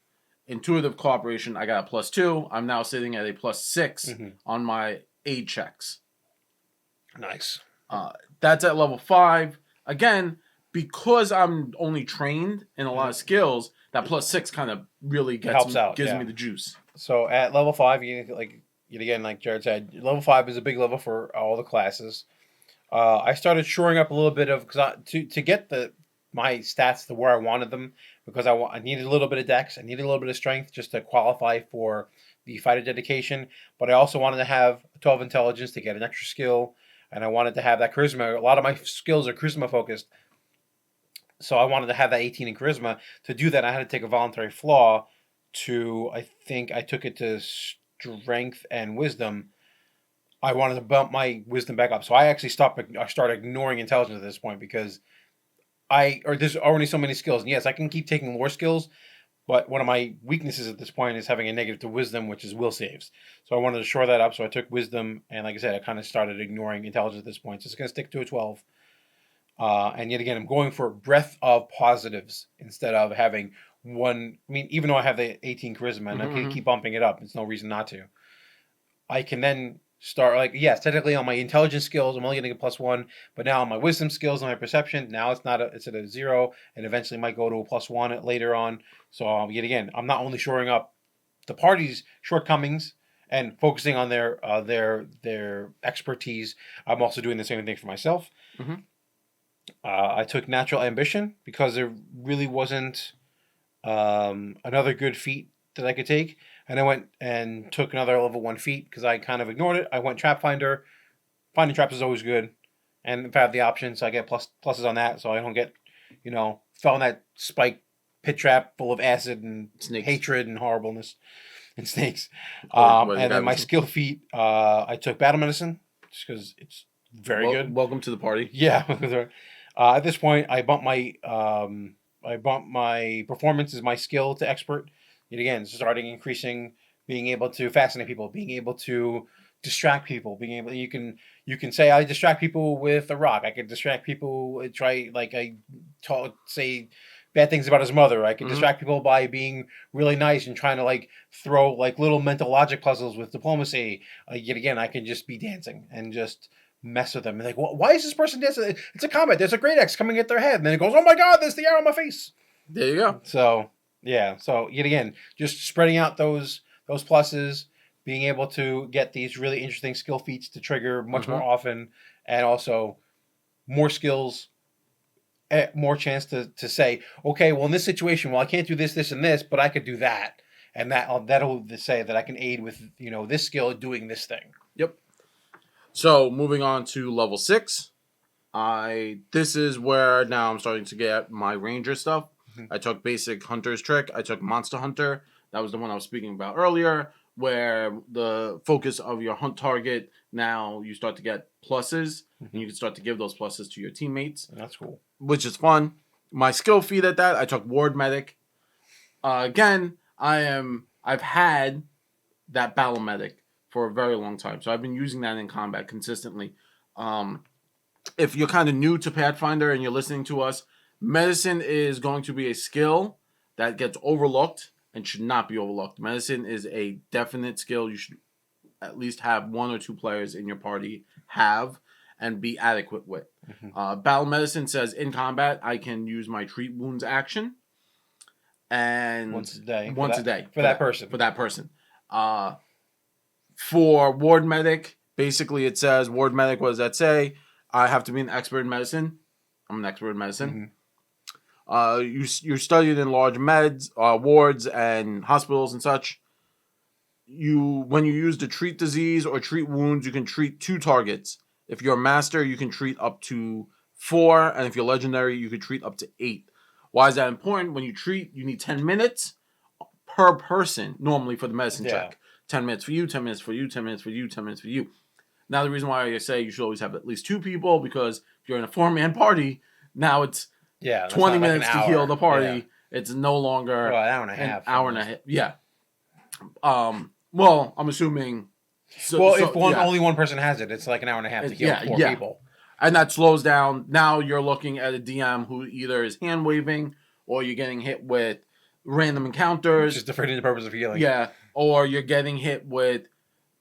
intuitive cooperation, I got a +2. I'm now sitting at a +6 on my aid checks. Nice. That's at level 5. Again, because I'm only trained in a lot of skills, that +6 kind of really gives me the juice. So at level 5, like Jared said, level 5 is a big level for all the classes. I started shoring up a little bit of to get my stats to where I wanted them, because I needed a little bit of dex, I needed a little bit of strength just to qualify for the fighter dedication, but I also wanted to have 12 intelligence to get an extra skill, and I wanted to have that charisma. A lot of my skills are charisma focused, so I wanted to have that 18 in charisma. To do that, I had to take a voluntary flaw to, I think I took it to strength and wisdom. I wanted to bump my wisdom back up, so I started ignoring intelligence at this point, because there's already so many skills. And yes, I can keep taking more skills, but one of my weaknesses at this point is having a negative to wisdom, which is will saves. So I wanted to shore that up, so I took wisdom, and like I said, I kind of started ignoring intelligence at this point. So it's going to stick to a 12. And yet again, I'm going for breadth of positives instead of having one. I mean, even though I have the 18 charisma, and I can keep bumping it up, there's no reason not to. I can then start, technically on my intelligence skills, I'm only getting a +1, but now on my wisdom skills and my perception, now it's at a 0, and eventually might go to a +1 later on. So yet again, I'm not only shoring up the party's shortcomings and focusing on their expertise, I'm also doing the same thing for myself. I took natural ambition because there really wasn't another good feat that I could take. And I went and took another level 1 feat because I kind of ignored it. I went Trap Finder. Finding traps is always good. And if I have the option, so I get pluses on that, so I don't get, fell in that spike pit trap full of acid and snakes. Hatred and horribleness and snakes. And then my skill feat, I took Battle Medicine just because it's very good. Welcome to the party. Yeah. At this point, I bumped my performance as my skill to expert. Yet again, starting increasing, being able to fascinate people, being able to distract people, you can say I distract people with a rock. I can distract people. Say bad things about his mother. I can distract people by being really nice and trying to throw little mental logic puzzles with diplomacy. Yet again, I can just be dancing and just mess with them. And why is this person dancing? It's a combat. There's a great X coming at their head, and then it goes, oh my god, there's the arrow on my face. There you go. So. Yeah, so yet again, just spreading out those pluses, being able to get these really interesting skill feats to trigger much more often, and also more skills more chance to say, okay, well, in this situation, well, I can't do this, this, and this, but I could do that. And that'll say that I can aid with, this skill doing this thing. Yep. So moving on to level 6. This is where now I'm starting to get my ranger stuff. Mhm. I took basic hunter's trick. I took monster hunter. That was the one I was speaking about earlier, where the focus of your hunt target, now you start to get pluses, and you can start to give those pluses to your teammates. That's cool. Which is fun. My skill feat at that, I took ward medic. Again, I've had that battle medic for a very long time, so I've been using that in combat consistently. If you're kind of new to Pathfinder and you're listening to us, medicine is going to be a skill that gets overlooked and should not be overlooked. Medicine is a definite skill you should at least have 1 or 2 players in your party have and be adequate with. Battle medicine says in combat I can use my treat wounds action, and once a day for that person. For ward medic, basically it says ward medic. What does that say? I have to be an expert in medicine. I'm an expert in medicine. You're studied in large wards and hospitals and such. When you use to treat disease or treat wounds, you can treat 2 targets. If you're a master, you can treat up to 4, and if you're legendary, you can treat up to 8. Why is that important? When you treat, you need 10 minutes per person normally for the medicine check. 10 minutes for you, 10 minutes for you, 10 minutes for you, 10 minutes for you. Now, the reason why I say you should always have at least 2 people, because if you're in a 4-man party, now it's 20 minutes to heal the party. Yeah. It's no longer an hour and a half. Hour and a half. Yeah. Well, I'm assuming. If only one person has it, it's like an hour and a half to heal 4 people. And that slows down. Now you're looking at a DM who either is hand waving or you're getting hit with random encounters. Just defeating the purpose of healing. Yeah. Or you're getting hit with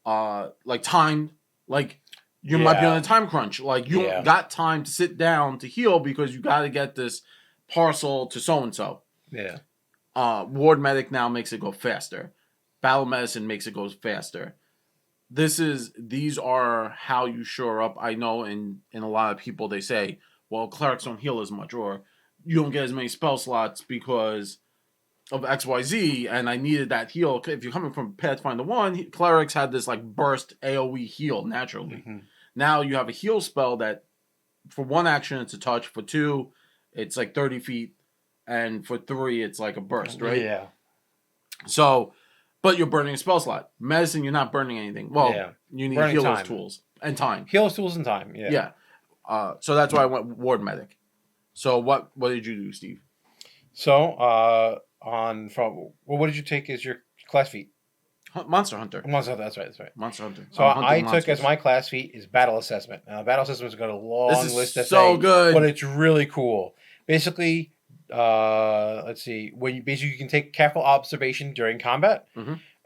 timed. Like, you might be on a time crunch. Like, you got time to sit down to heal because you got to get this parcel to so-and-so. Yeah. Ward medic now makes it go faster. Battle medicine makes it go faster. These are how you shore up. I know in a lot of people they say, well, clerics don't heal as much, or you don't get as many spell slots because of XYZ, and I needed that heal. If you're coming from Pathfinder 1, clerics had this like burst AoE heal naturally. Now you have a heal spell that for 1 action it's a touch, for 2 it's like 30 feet, and for 3 it's like a burst, right? Yeah. So, but you're burning a spell slot. Medicine, you're not burning anything. Well, you need healer's tools and time. Healer's tools and time, yeah. So that's why I went ward medic. So what did you do, Steve? So, what did you take as your class feat? Monster Hunter. Monster Hunter, that's right. Monster Hunter. So I took as my class feat is Battle Assessment. Now, Battle Assessment has got a long list of so good. But it's really cool. Basically, let's see. You can take careful observation during combat,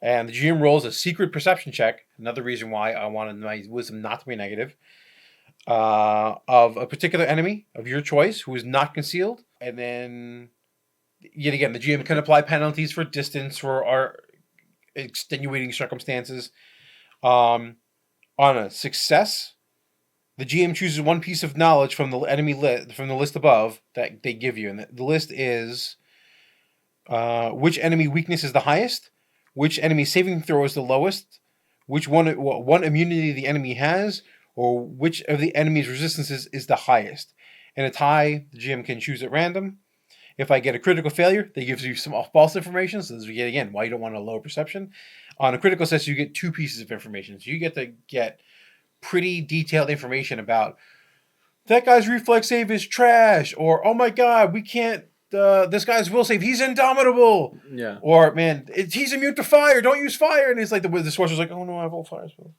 and the GM rolls a secret perception check. Another reason why I wanted my wisdom not to be negative. Of a particular enemy of your choice who is not concealed, and then yet again the GM can apply penalties for distance or extenuating circumstances. On a success, the GM chooses 1 piece of knowledge from the enemy from the list above that they give you, and the list is which enemy weakness is the highest, which enemy saving throw is the lowest, which one immunity the enemy has, or which of the enemy's resistances is the highest. In a tie, the GM can choose at random. If I get a critical failure, that gives you some false information. So this is, again, why you don't want a low perception. On a critical success, you get 2 pieces of information. So you get to get pretty detailed information about that guy's reflex save is trash, or oh my god, we can't. This guy's will save, he's indomitable. Yeah. Or man, he's immune to fire. Don't use fire. And it's like the sorcerer's like, oh no, I have all fire spells.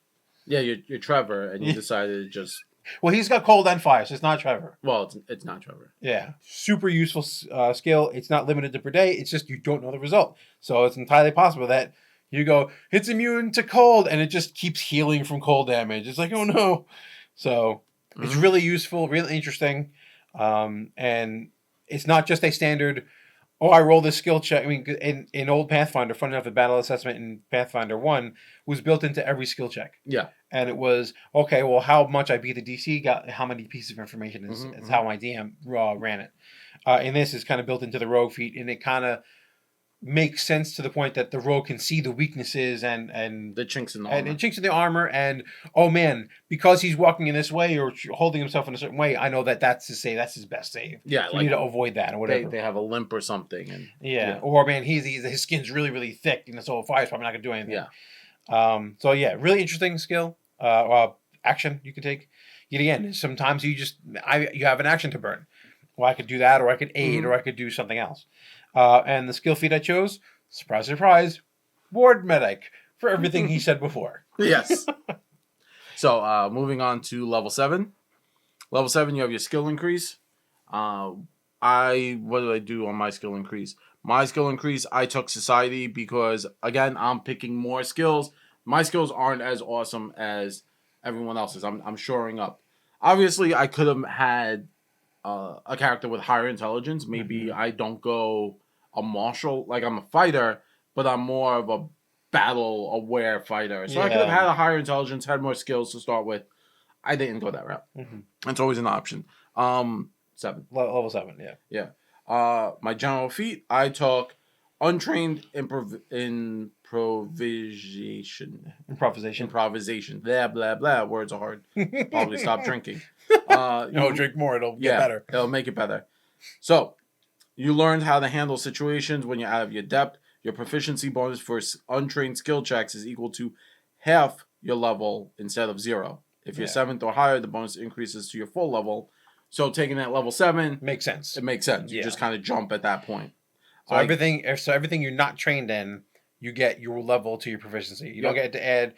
Yeah, you're Trevor, and you decided to just. Well, he's got cold and fire, so it's not Trevor. Well, it's not Trevor. Yeah. Super useful skill. It's not limited to per day. It's just you don't know the result. So it's entirely possible that you go, it's immune to cold, and it just keeps healing from cold damage. It's like, oh no. So it's really useful, really interesting. And it's not just a standard, oh, I rolled this skill check. I mean, in old Pathfinder, funny enough, the battle assessment in Pathfinder 1 was built into every skill check. Yeah. And it was, okay, well, how much I beat the DC, got how many pieces of information is how my DM ran it. And this is kind of built into the rogue feat, and it kind of makes sense to the point that the rogue can see the weaknesses and The chinks in the and armor. chinks in the armor, and oh man, because he's walking in this way or holding himself in a certain way, I know that that's his save, that's his best save. Yeah, so like we need to avoid that or whatever. They have a limp or something, and yeah. Or man, his skin's really really thick, and so fire's probably not gonna do anything. Yeah. So yeah, really interesting skill. Action you can take. Yet again, sometimes you have an action to burn. Well, I could do that, or I could aid, or I could do something else. And the skill feat I chose, surprise, surprise, ward medic for everything he said before. Yes. So moving on to level 7. Level 7, you have your skill increase. What did I do on my skill increase? My skill increase, I took society because again, I'm picking more skills. My skills aren't as awesome as everyone else's. I'm shoring up. Obviously, I could have had a character with higher intelligence. Maybe I don't go a martial, like I'm a fighter, but I'm more of a battle aware fighter. So I could have had a higher intelligence, had more skills to start with. I didn't go that route. It's always an option. 7. Level 7, yeah. Yeah. My general feat, I took untrained improvisation. Improvisation. Blah, blah, blah. Words are hard. Probably stop drinking. Drink more. It'll get better. It'll make it better. So, you learned how to handle situations when you're out of your depth. Your proficiency bonus for untrained skill checks is equal to half your level instead of 0. If you're 7th or higher, the bonus increases to your full level. So taking that level 7 makes sense. It makes sense. You just kind of jump at that point. So everything you're not trained in, you get your level to your proficiency. You don't get to add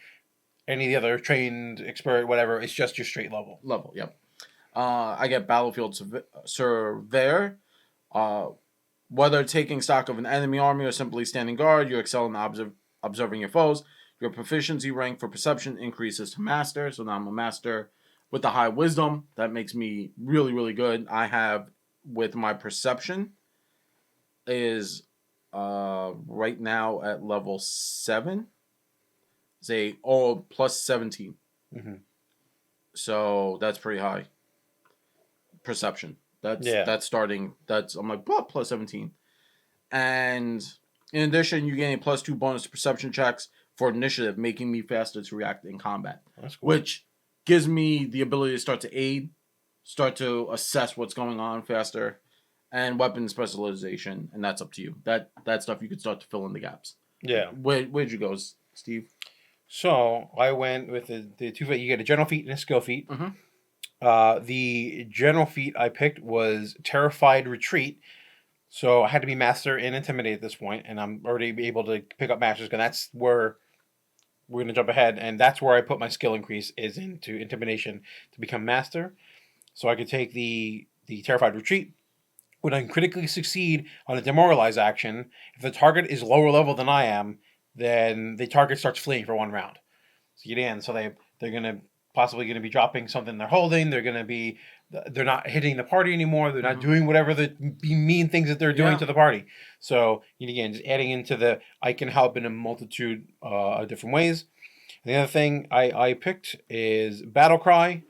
any of the other trained, expert, whatever. It's just your straight level. Yep. I get battlefield surveyor. Whether taking stock of an enemy army or simply standing guard, you excel in observing your foes. Your proficiency rank for perception increases to master. So now I'm a master with the high wisdom. That makes me really, really good. I have, with my perception, is right now at level 7. Say, plus 17. So that's pretty high. Perception. That's starting. I'm like, plus 17. And in addition, you gain a plus 2 bonus to perception checks for initiative, making me faster to react in combat. That's cool. Which gives me the ability to start to aid, start to assess what's going on faster, and weapon specialization, and that's up to you. That stuff you could start to fill in the gaps. Yeah. Where'd you go, Steve? So I went with the 2 feat. You get a general feat and a skill feat. The general feat I picked was Terrified Retreat. So I had to be master in Intimidate at this point, and I'm already able to pick up masters, because that's where we're going to jump ahead, and that's where I put my skill increase is into Intimidation to become master. So I could take the Terrified Retreat. When I critically succeed on a Demoralize action, if the target is lower level than I am, then the target starts fleeing for 1 round. So you get in, so they're going to possibly going to be dropping something they're holding. They're not hitting the party anymore. They're not doing whatever the mean things that they're doing to the party. So again, just adding into the I can help in a multitude of different ways. And the other thing I picked is Battle Cry.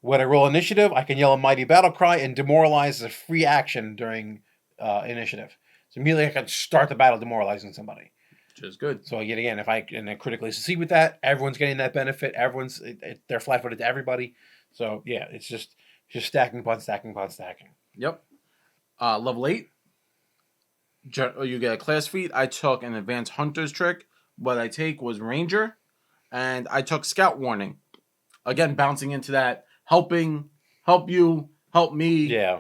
When I roll initiative, I can yell a mighty battle cry and demoralize as a free action during initiative. So immediately I can start the battle demoralizing somebody. Which is good. So yet again, if I critically succeed with that, everyone's getting that benefit. They're flat-footed to everybody. So yeah, it's just stacking upon stacking upon stacking. Yep. Level 8. You get a class feat. I took an advanced hunter's trick. What I take was ranger, and I took scout warning. Again, bouncing into that. Help you, help me,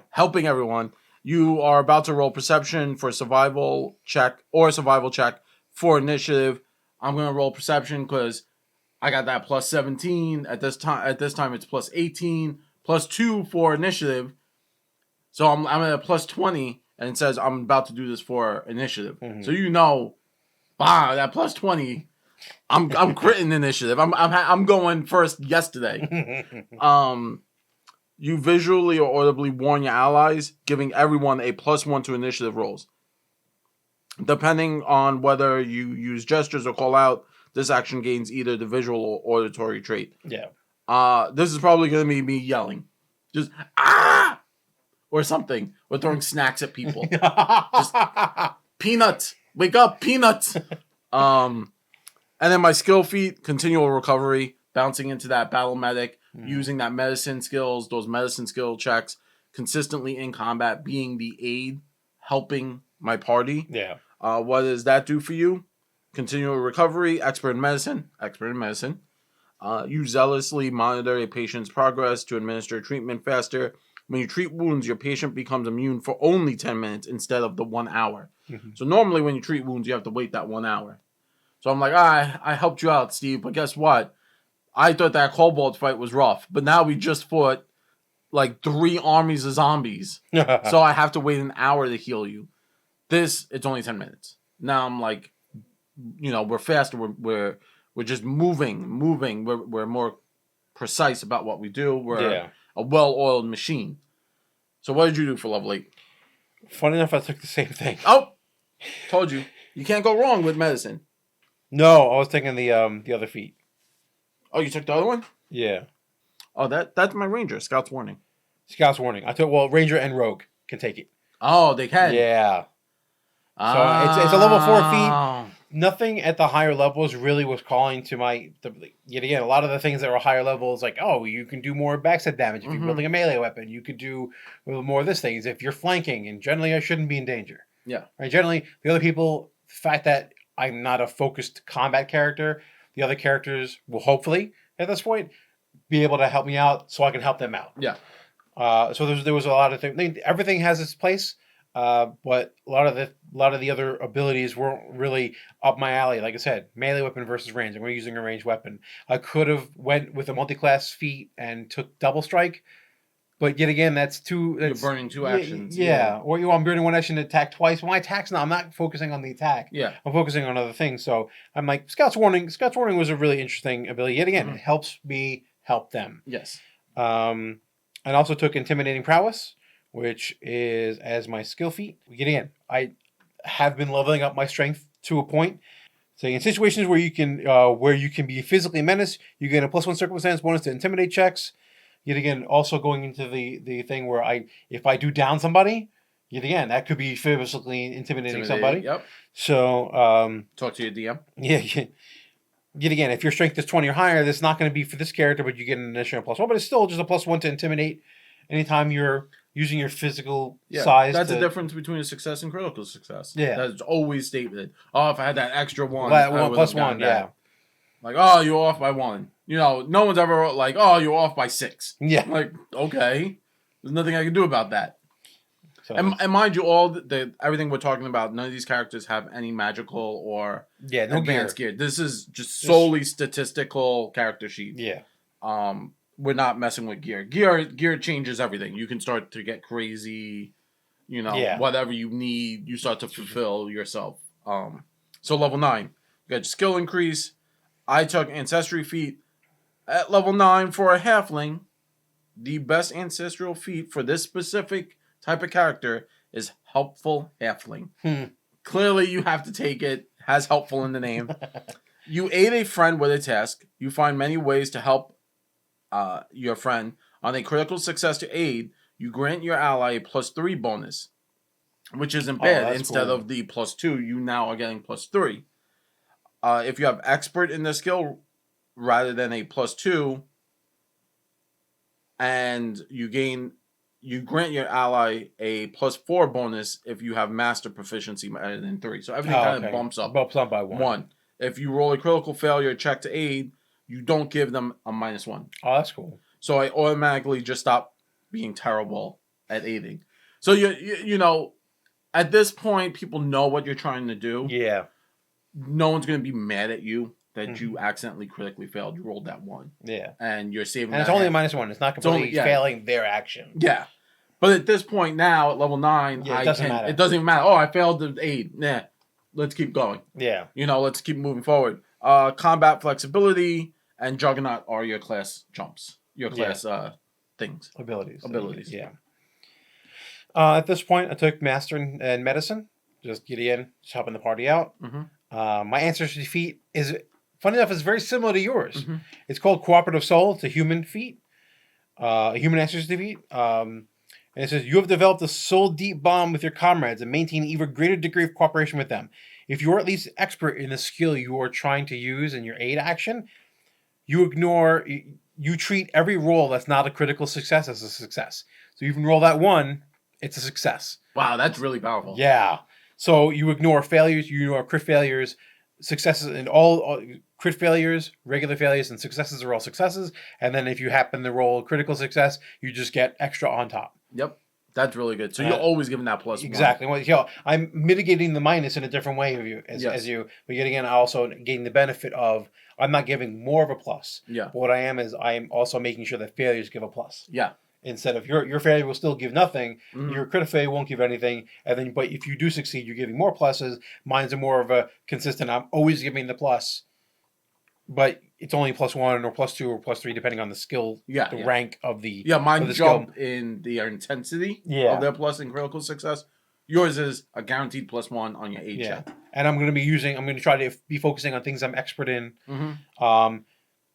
helping everyone. You are about to roll perception for a survival check for initiative. I'm going to roll perception because I got that plus 17. At this time, it's plus 18, plus 2 for initiative. So I'm at a plus 20, and it says I'm about to do this for initiative. So that plus 20. I'm critting initiative. I'm going first yesterday. You visually or audibly warn your allies, giving everyone a +1 to initiative rolls. Depending on whether you use gestures or call out, this action gains either the visual or auditory trait. Yeah. This is probably going to be me yelling. Just, ah! Or something. Or throwing snacks at people. Just, Peanuts! Wake up, Peanuts! And then my skill feat, continual recovery, bouncing into that battle medic, using that medicine skills, those medicine skill checks, consistently in combat, being the aid, helping my party. Yeah. What does that do for you? Continual recovery, expert in medicine. You zealously monitor a patient's progress to administer treatment faster. When you treat wounds, your patient becomes immune for only 10 minutes instead of the 1 hour. Mm-hmm. So normally when you treat wounds, you have to wait that 1 hour. So I'm like, I helped you out, Steve, but guess what? I thought that Cobalt fight was rough, but now we just fought like 3 armies of zombies. So I have to wait an hour to heal you. It's only 10 minutes. Now I'm like, we're faster. We're just moving. We're more precise about what we do. We're a well-oiled machine. So what did you do for level 8? Funny enough, I took the same thing. Oh, told you. You can't go wrong with medicine. No, I was taking the other feat. Oh, you took the other one? Yeah. Oh, that's my ranger. Scout's warning. Scout's warning. I took ranger and rogue can take it. Oh, they can. Yeah. So it's a level 4 feat. Nothing at the higher levels really was calling to yet again, a lot of the things that were higher levels, like, oh, you can do more backstab damage if you're building a melee weapon. You could do more of this things if you're flanking, and generally I shouldn't be in danger. Yeah. Right. Generally, the other people, the fact that I'm not a focused combat character, the other characters will hopefully, at this point, be able to help me out so I can help them out. Yeah. So there was a lot of things. Everything has its place. But a lot of the other abilities weren't really up my alley. Like I said, melee weapon versus range. I'm using a ranged weapon. I could have went with a multi-class feat and took double strike, but yet again, you're burning 2 actions. Yeah. Or I'm burning 1 action to attack twice. Well, my attack's I'm not focusing on the attack. Yeah. I'm focusing on other things. So I'm like, Scout's Warning. Scout's Warning was a really interesting ability. Yet again, it helps me help them. Yes. I also took Intimidating Prowess, which is as my skill feat. Yet again, I have been leveling up my strength to a point. So in situations where you can be physically menaced, you get a +1 circumstance bonus to intimidate checks. Yet again, also going into the thing where if I do down somebody, yet again, that could be physically intimidating somebody. Yep. So talk to your DM. Yeah. Yet again, if your strength is 20 or higher, that's not going to be for this character, but you get an additional +1. But it's still just a +1 to intimidate anytime you're using your physical size. That's the difference between a success and critical success. Yeah. That's always stated. Oh, if I had that extra 1. +1, yeah. Like, oh, you're off by 1. No one's ever like, oh, you're off by 6. Yeah. Like, okay. There's nothing I can do about that. So, and mind you, everything we're talking about, none of these characters have any magical or no advanced gear. This is just solely statistical character sheet. Yeah. We're not messing with gear. Gear changes everything. You can start to get crazy, whatever you need, you start to fulfill yourself. So level 9, you got your skill increase. I took Ancestry feat at level 9 for a halfling. The best ancestral feat for this specific type of character is Helpful Halfling. Clearly, you have to take it. Has helpful in the name. You aid a friend with a task. You find many ways to help your friend. On a critical success to aid, you grant your ally a +3 bonus, which isn't bad. Instead of the +2, you now are getting +3. If you have expert in the skill rather than a +2, and you grant your ally a +4 bonus if you have master proficiency better than 3. So everything kind of bumps up by 1. If you roll a critical failure check to aid, you don't give them a -1. Oh, that's cool. So I automatically just stop being terrible at aiding. So you at this point, people know what you're trying to do. Yeah. No one's going to be mad at you that you accidentally critically failed. You rolled that 1. Yeah. And you're saving. And it's only a -1. It's not completely failing their action. Yeah. But at this point now, at level 9, it doesn't matter. It doesn't even matter. Oh, I failed the aid. Nah. Let's keep going. Yeah. Let's keep moving forward. Combat flexibility and Juggernaut are your class jumps. Your class things. Abilities. Abilities. Yeah. At this point, I took Master and Medicine. Just get in, just helping the party out. My ancestry feat is, funny enough, is very similar to yours. It's called Cooperative Soul. It's a human feat, a human ancestry feat. And it says, you have developed a soul-deep bond with your comrades and maintain an even greater degree of cooperation with them. If you are at least expert in the skill you are trying to use in your aid action, you treat every roll that's not a critical success as a success. So you can roll that 1, it's a success. Wow, that's really powerful. Yeah. So you ignore failures, you ignore crit failures, successes, and all crit failures, regular failures, and successes are all successes. And then if you happen to roll critical success, you just get extra on top. Yep. That's really good. So you're always giving that plus exactly. 1. Well, I'm mitigating the minus in a different way of you, as you. But yet again, I also getting the benefit of I'm not giving more of a plus. Yeah. But what I am is I am also making sure that failures give a plus. Yeah. Instead of your failure will still give nothing, your critical failure won't give anything, and then but if you do succeed, you're giving more pluses. Mine's a more of a consistent. I'm always giving the plus, but it's only +1 or +2 or +3 depending on the skill, the rank of the mine of the jump skill. in the intensity of their plus in critical success. Yours is a guaranteed +1 on your aid check. And I'm going to try to be focusing on things I'm expert in.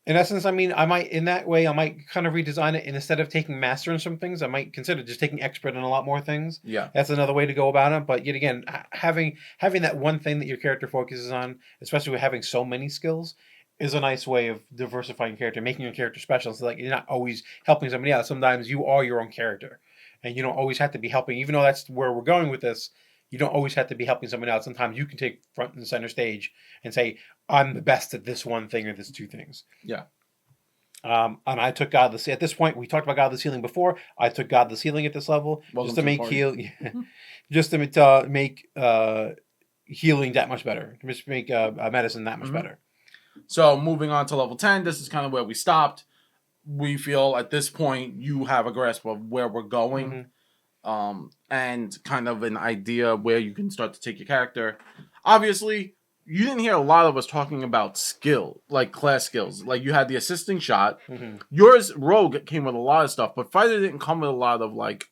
In essence, I mean, I might kind of redesign it, and instead of taking master in some things, I might consider just taking expert in a lot more things. Yeah. That's another way to go about it. But yet again, having that one thing that your character focuses on, especially with having so many skills, is a nice way of diversifying your character, making your character special. So like you're not always helping somebody else. Sometimes you are your own character, and you don't always have to be helping. Even though that's where we're going with this, you don't always have to be helping someone else. Sometimes you can take front and center stage and say, I'm the best at this one thing or this 2 things. Yeah. And I took Godless. At this point, we talked about Godless Healing before. I took Godless Healing at this level just to make just to make healing that much better. Just make medicine that much better. So moving on to level 10, this is kind of where we stopped. We feel at this point you have a grasp of where we're going. And kind of an idea where you can start to take your character. Obviously, you didn't hear a lot of us talking about skill, like class skills. Like you had the assisting shot. Yours, Rogue, came with a lot of stuff, but Fighter didn't come with a lot of like.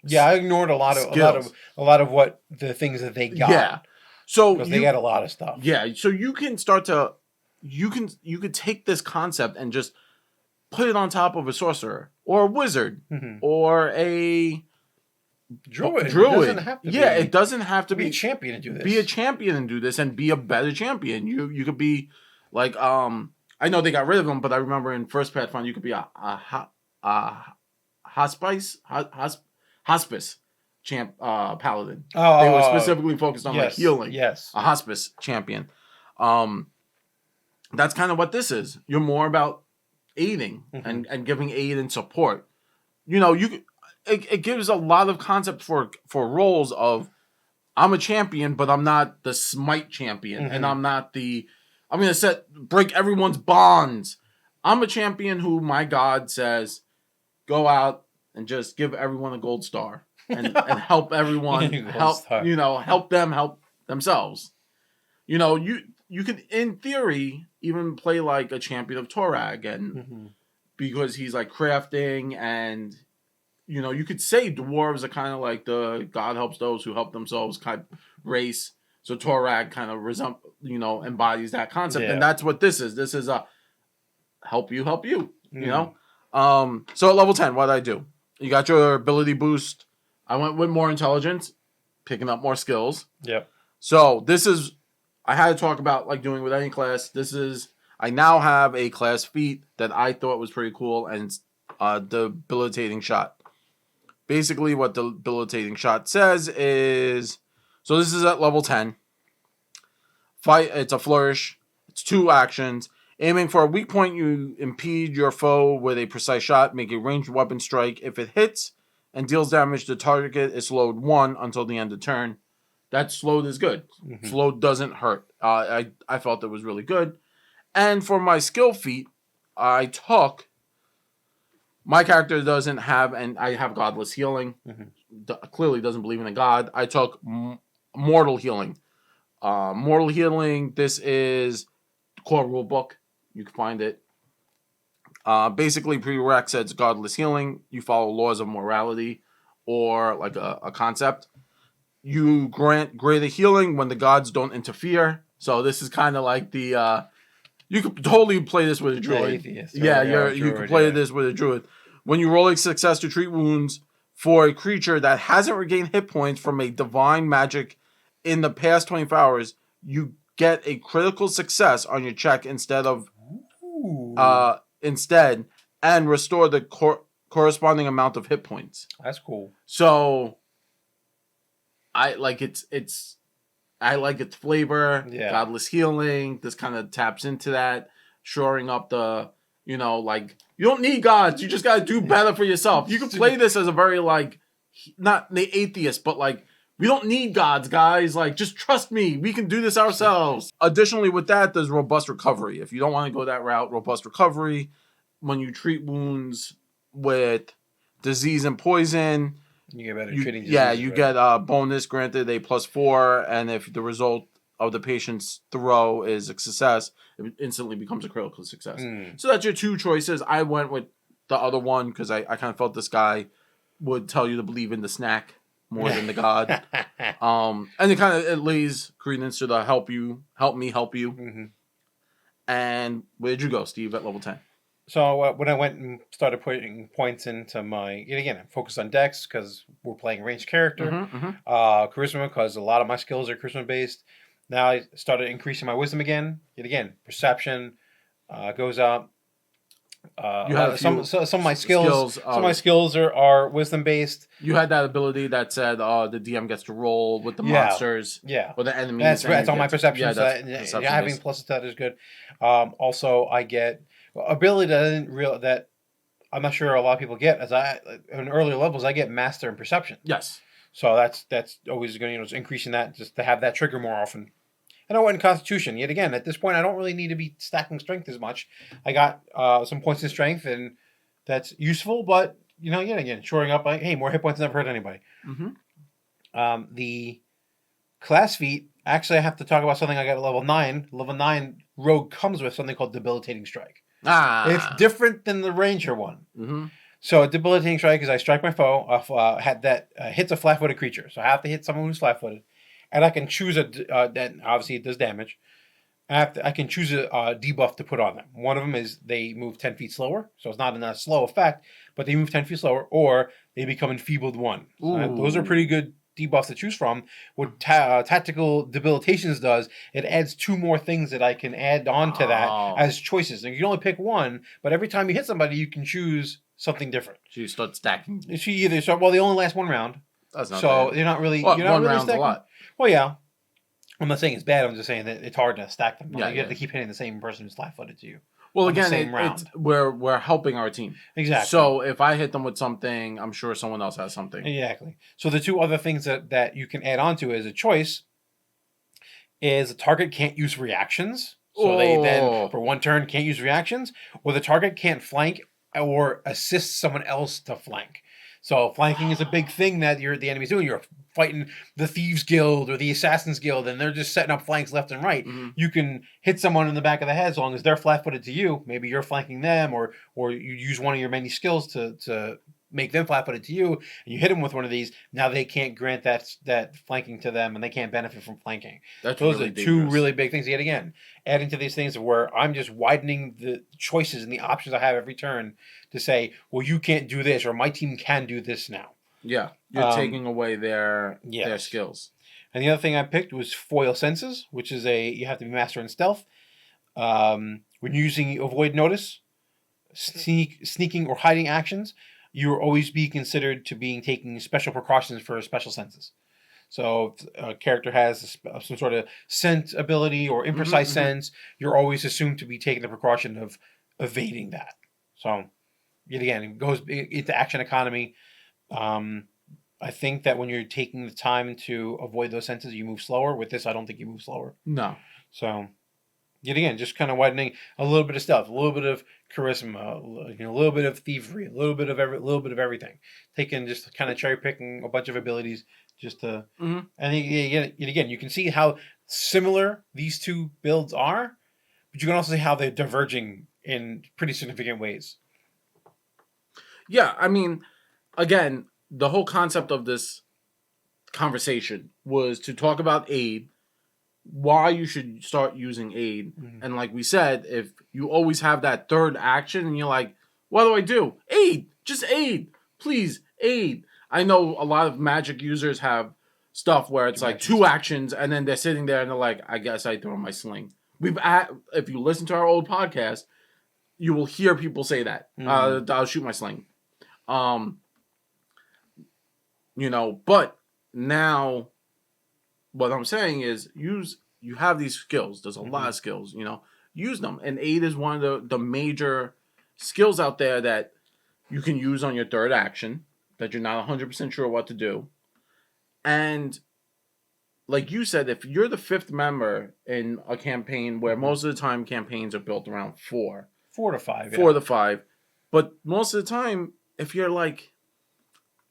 Yeah, I ignored a lot of what the things that they got. Yeah, so because they got a lot of stuff. Yeah, so you can start to, you could take this concept and just put it on top of a sorcerer or a wizard or a Druid. It doesn't have to be, it doesn't have to be a champion and do this. Be a champion and do this, and be a better champion. You could be like I know they got rid of them, but I remember in first Pathfinder you could be a hospice champ paladin. They were specifically focused on like healing. Yes, a hospice champion. That's kind of what this is. You're more about aiding and giving aid and support. You know, it gives a lot of concept for roles of I'm a champion, but I'm not the smite champion, and I'm not I'm gonna break everyone's bonds. I'm a champion who my God says, go out and just give everyone a gold star and help everyone help them help themselves. You know, you could in theory even play like a champion of Torag, and because he's like crafting and. You know, you could say dwarves are kind of like the God helps those who help themselves kind of race. So Torag kind of embodies that concept, and that's what this is. This is a help you. You know. So at level 10, what did I do? You got your ability boost. I went with more intelligence, picking up more skills. Yep. So I had to talk about like doing with any class. I now have a class feat that I thought was pretty cool, and it's debilitating shot. Basically, what the debilitating shot says is, so this is at level 10. It's a flourish. It's 2 actions. Aiming for a weak point, you impede your foe with a precise shot. Make a ranged weapon strike. If it hits and deals damage, the target is slowed 1 until the end of turn. That slowed is good. Slowed doesn't hurt. I felt it was really good. And for my skill feat, I took... My character doesn't have, and I have godless healing. Clearly doesn't believe in a god. I took mortal healing. Mortal healing, this is the core rule book. You can find it. Basically, prereq says godless healing. You follow laws of morality or like a concept. You grant greater healing when the gods don't interfere. So this is kind of like the you could totally play this with a druid. Atheist. Yeah, Druid, you could play yeah. this with a druid. When you roll a success to treat wounds for a creature that hasn't regained hit points from a divine magic in the past 24 hours, you get a critical success on your check instead and restore the corresponding amount of hit points. That's cool. So I like I like its flavor. Yeah. Godless healing. This kind of taps into that, shoring up the, like, you don't need gods. You just got to do better for yourself. You can play this as a very, like, not the atheist, but like, we don't need gods, guys. Like, just trust me. We can do this ourselves. Additionally, with that, there's robust recovery. If you don't want to go that route, robust recovery, when you treat wounds with disease and poison, you get better treating diseases. Yeah, you get a bonus granted a +4, and if the result of the patient's throw is a success, it instantly becomes a critical success. So that's your two choices. I went with the other one because I kind of felt this guy would tell you to believe in the snack more than the god. And it lays credence to the help me help you. Mm-hmm. And where did you go, Steve, at level 10? So when I went and started putting points into my, again, I'm focused on Dex because we're playing a ranged character. Charisma because a lot of my skills are charisma based. Now I started increasing my wisdom again. Yet again, perception goes up. You have some of my skills. Some of my skills are wisdom based. You had that ability that said the DM gets to roll with the monsters, or the enemies. That's on my perception. So having plus that is good. Also, I get ability that I'm not sure a lot of people get. As in earlier levels, I get master and perception. Yes. So that's always going to increasing that just to have that trigger more often. And I went in Constitution. Yet again, at this point, I don't really need to be stacking strength as much. I got some points in strength, and that's useful. But yet again, shoring up, hey, more hit points never hurt anybody. The class feat. Actually, I have to talk about something I got at level 9. Level 9 Rogue comes with something called Debilitating Strike. It's different than the Ranger one. So Debilitating Strike is I strike my foe off hits a flat-footed creature. So I have to hit someone who's flat-footed. And I can choose that obviously it does damage. I can choose a debuff to put on them. One of them is they move 10 feet slower. So it's not a slow effect, but they move 10 feet slower, or they become enfeebled 1. So those are pretty good debuffs to choose from. What Tactical Debilitations does, it adds 2 more things that I can add on to that as choices. And you can only pick one, but every time you hit somebody, you can choose something different. So you start stacking. They only last 1 round. That's not so bad. You're not really. Well, you're not one really round's stacking. A lot. Well, yeah. I'm not saying it's bad. I'm just saying that it's hard to stack them. Yeah, you have to keep hitting the same person who's flat-footed to you. Well, again, we're helping our team. Exactly. So if I hit them with something, I'm sure someone else has something. Exactly. So the 2 other things that you can add on to as a choice is the target can't use reactions. So they then, for 1 turn, can't use reactions, or the target can't flank or assist someone else to flank. So flanking is a big thing that the enemy's doing. You're fighting the Thieves Guild or the Assassins Guild, and they're just setting up flanks left and right. You can hit someone in the back of the head as long as they're flat-footed to you. Maybe you're flanking them, or you use one of your many skills to make them flat-footed to you, and you hit them with one of these. Now they can't grant that flanking to them, and they can't benefit from flanking. Those really are 2 really big things. Yet again, adding to these things where I'm just widening the choices and the options I have every turn to say, well, you can't do this, or my team can do this now. Yeah, you're taking away their skills. And the other thing I picked was Foil Senses, which is you have to be master in stealth. When using Avoid Notice, sneaking or hiding actions, you will always be considered to being taking special precautions for special senses. So if a character has some sort of scent ability or imprecise sense, you're always assumed to be taking the precaution of evading that. So, yet again, it goes into action economy. I think that when you're taking the time to avoid those senses, you move slower. With this, I don't think you move slower. No. So, yet again, just kind of widening a little bit of stealth, a little bit of charisma, a little bit of thievery, a little bit of everything. Taking just kind of cherry picking a bunch of abilities just to. And yet again, you can see how similar these 2 builds are, but you can also see how they're diverging in pretty significant ways. Yeah, I mean, again, the whole concept of this conversation was to talk about aid, why you should start using aid. Mhm. And like we said, if you always have that third action and you're like, what do I do? Aid, just aid, please, aid. I know a lot of Magic users have stuff where it's like two actions and then they're sitting there and they're like, I guess I throw my sling. If you listen to our old podcast, you will hear people say that. I'll shoot my sling. But now what I'm saying is you have these skills. There's a lot of skills, use them. And aid is one of the major skills out there that you can use on your third action that you're not 100% sure what to do. And like you said, if you're the fifth member in a campaign where most of the time campaigns are built around 4 to 5, 4 to 5, but most of the time, if you're like,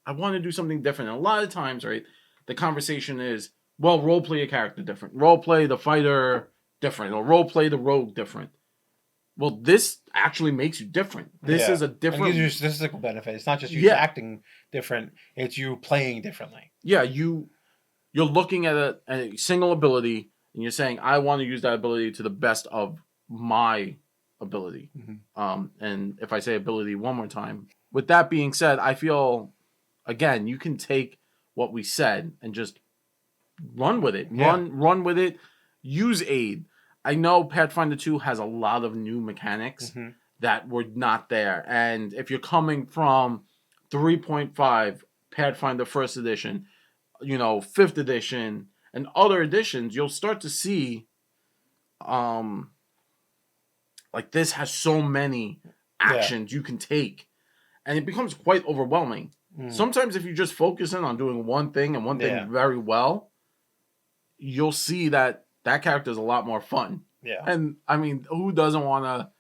I want to do something different, and a lot of times, right, the conversation is, well, role play a character different, role play the fighter different, or role play the rogue different. Well, this actually makes you different. This is a different. It gives you statistical benefit. It's not just you acting different; it's you playing differently. Yeah, you're looking at a single ability, and you're saying, I want to use that ability to the best of my ability. And if I say ability one more time, with that being said, I feel, again, you can take what we said and just run with it. Run with it. Use aid. I know Pathfinder 2 has a lot of new mechanics that were not there. And if you're coming from 3.5 Pathfinder First Edition, 5th edition, and other editions, you'll start to see like this has so many actions you can take. And it becomes quite overwhelming. Sometimes if you just focus in on doing one thing and one thing very well, you'll see that character is a lot more fun. Yeah. And I mean, who doesn't want to,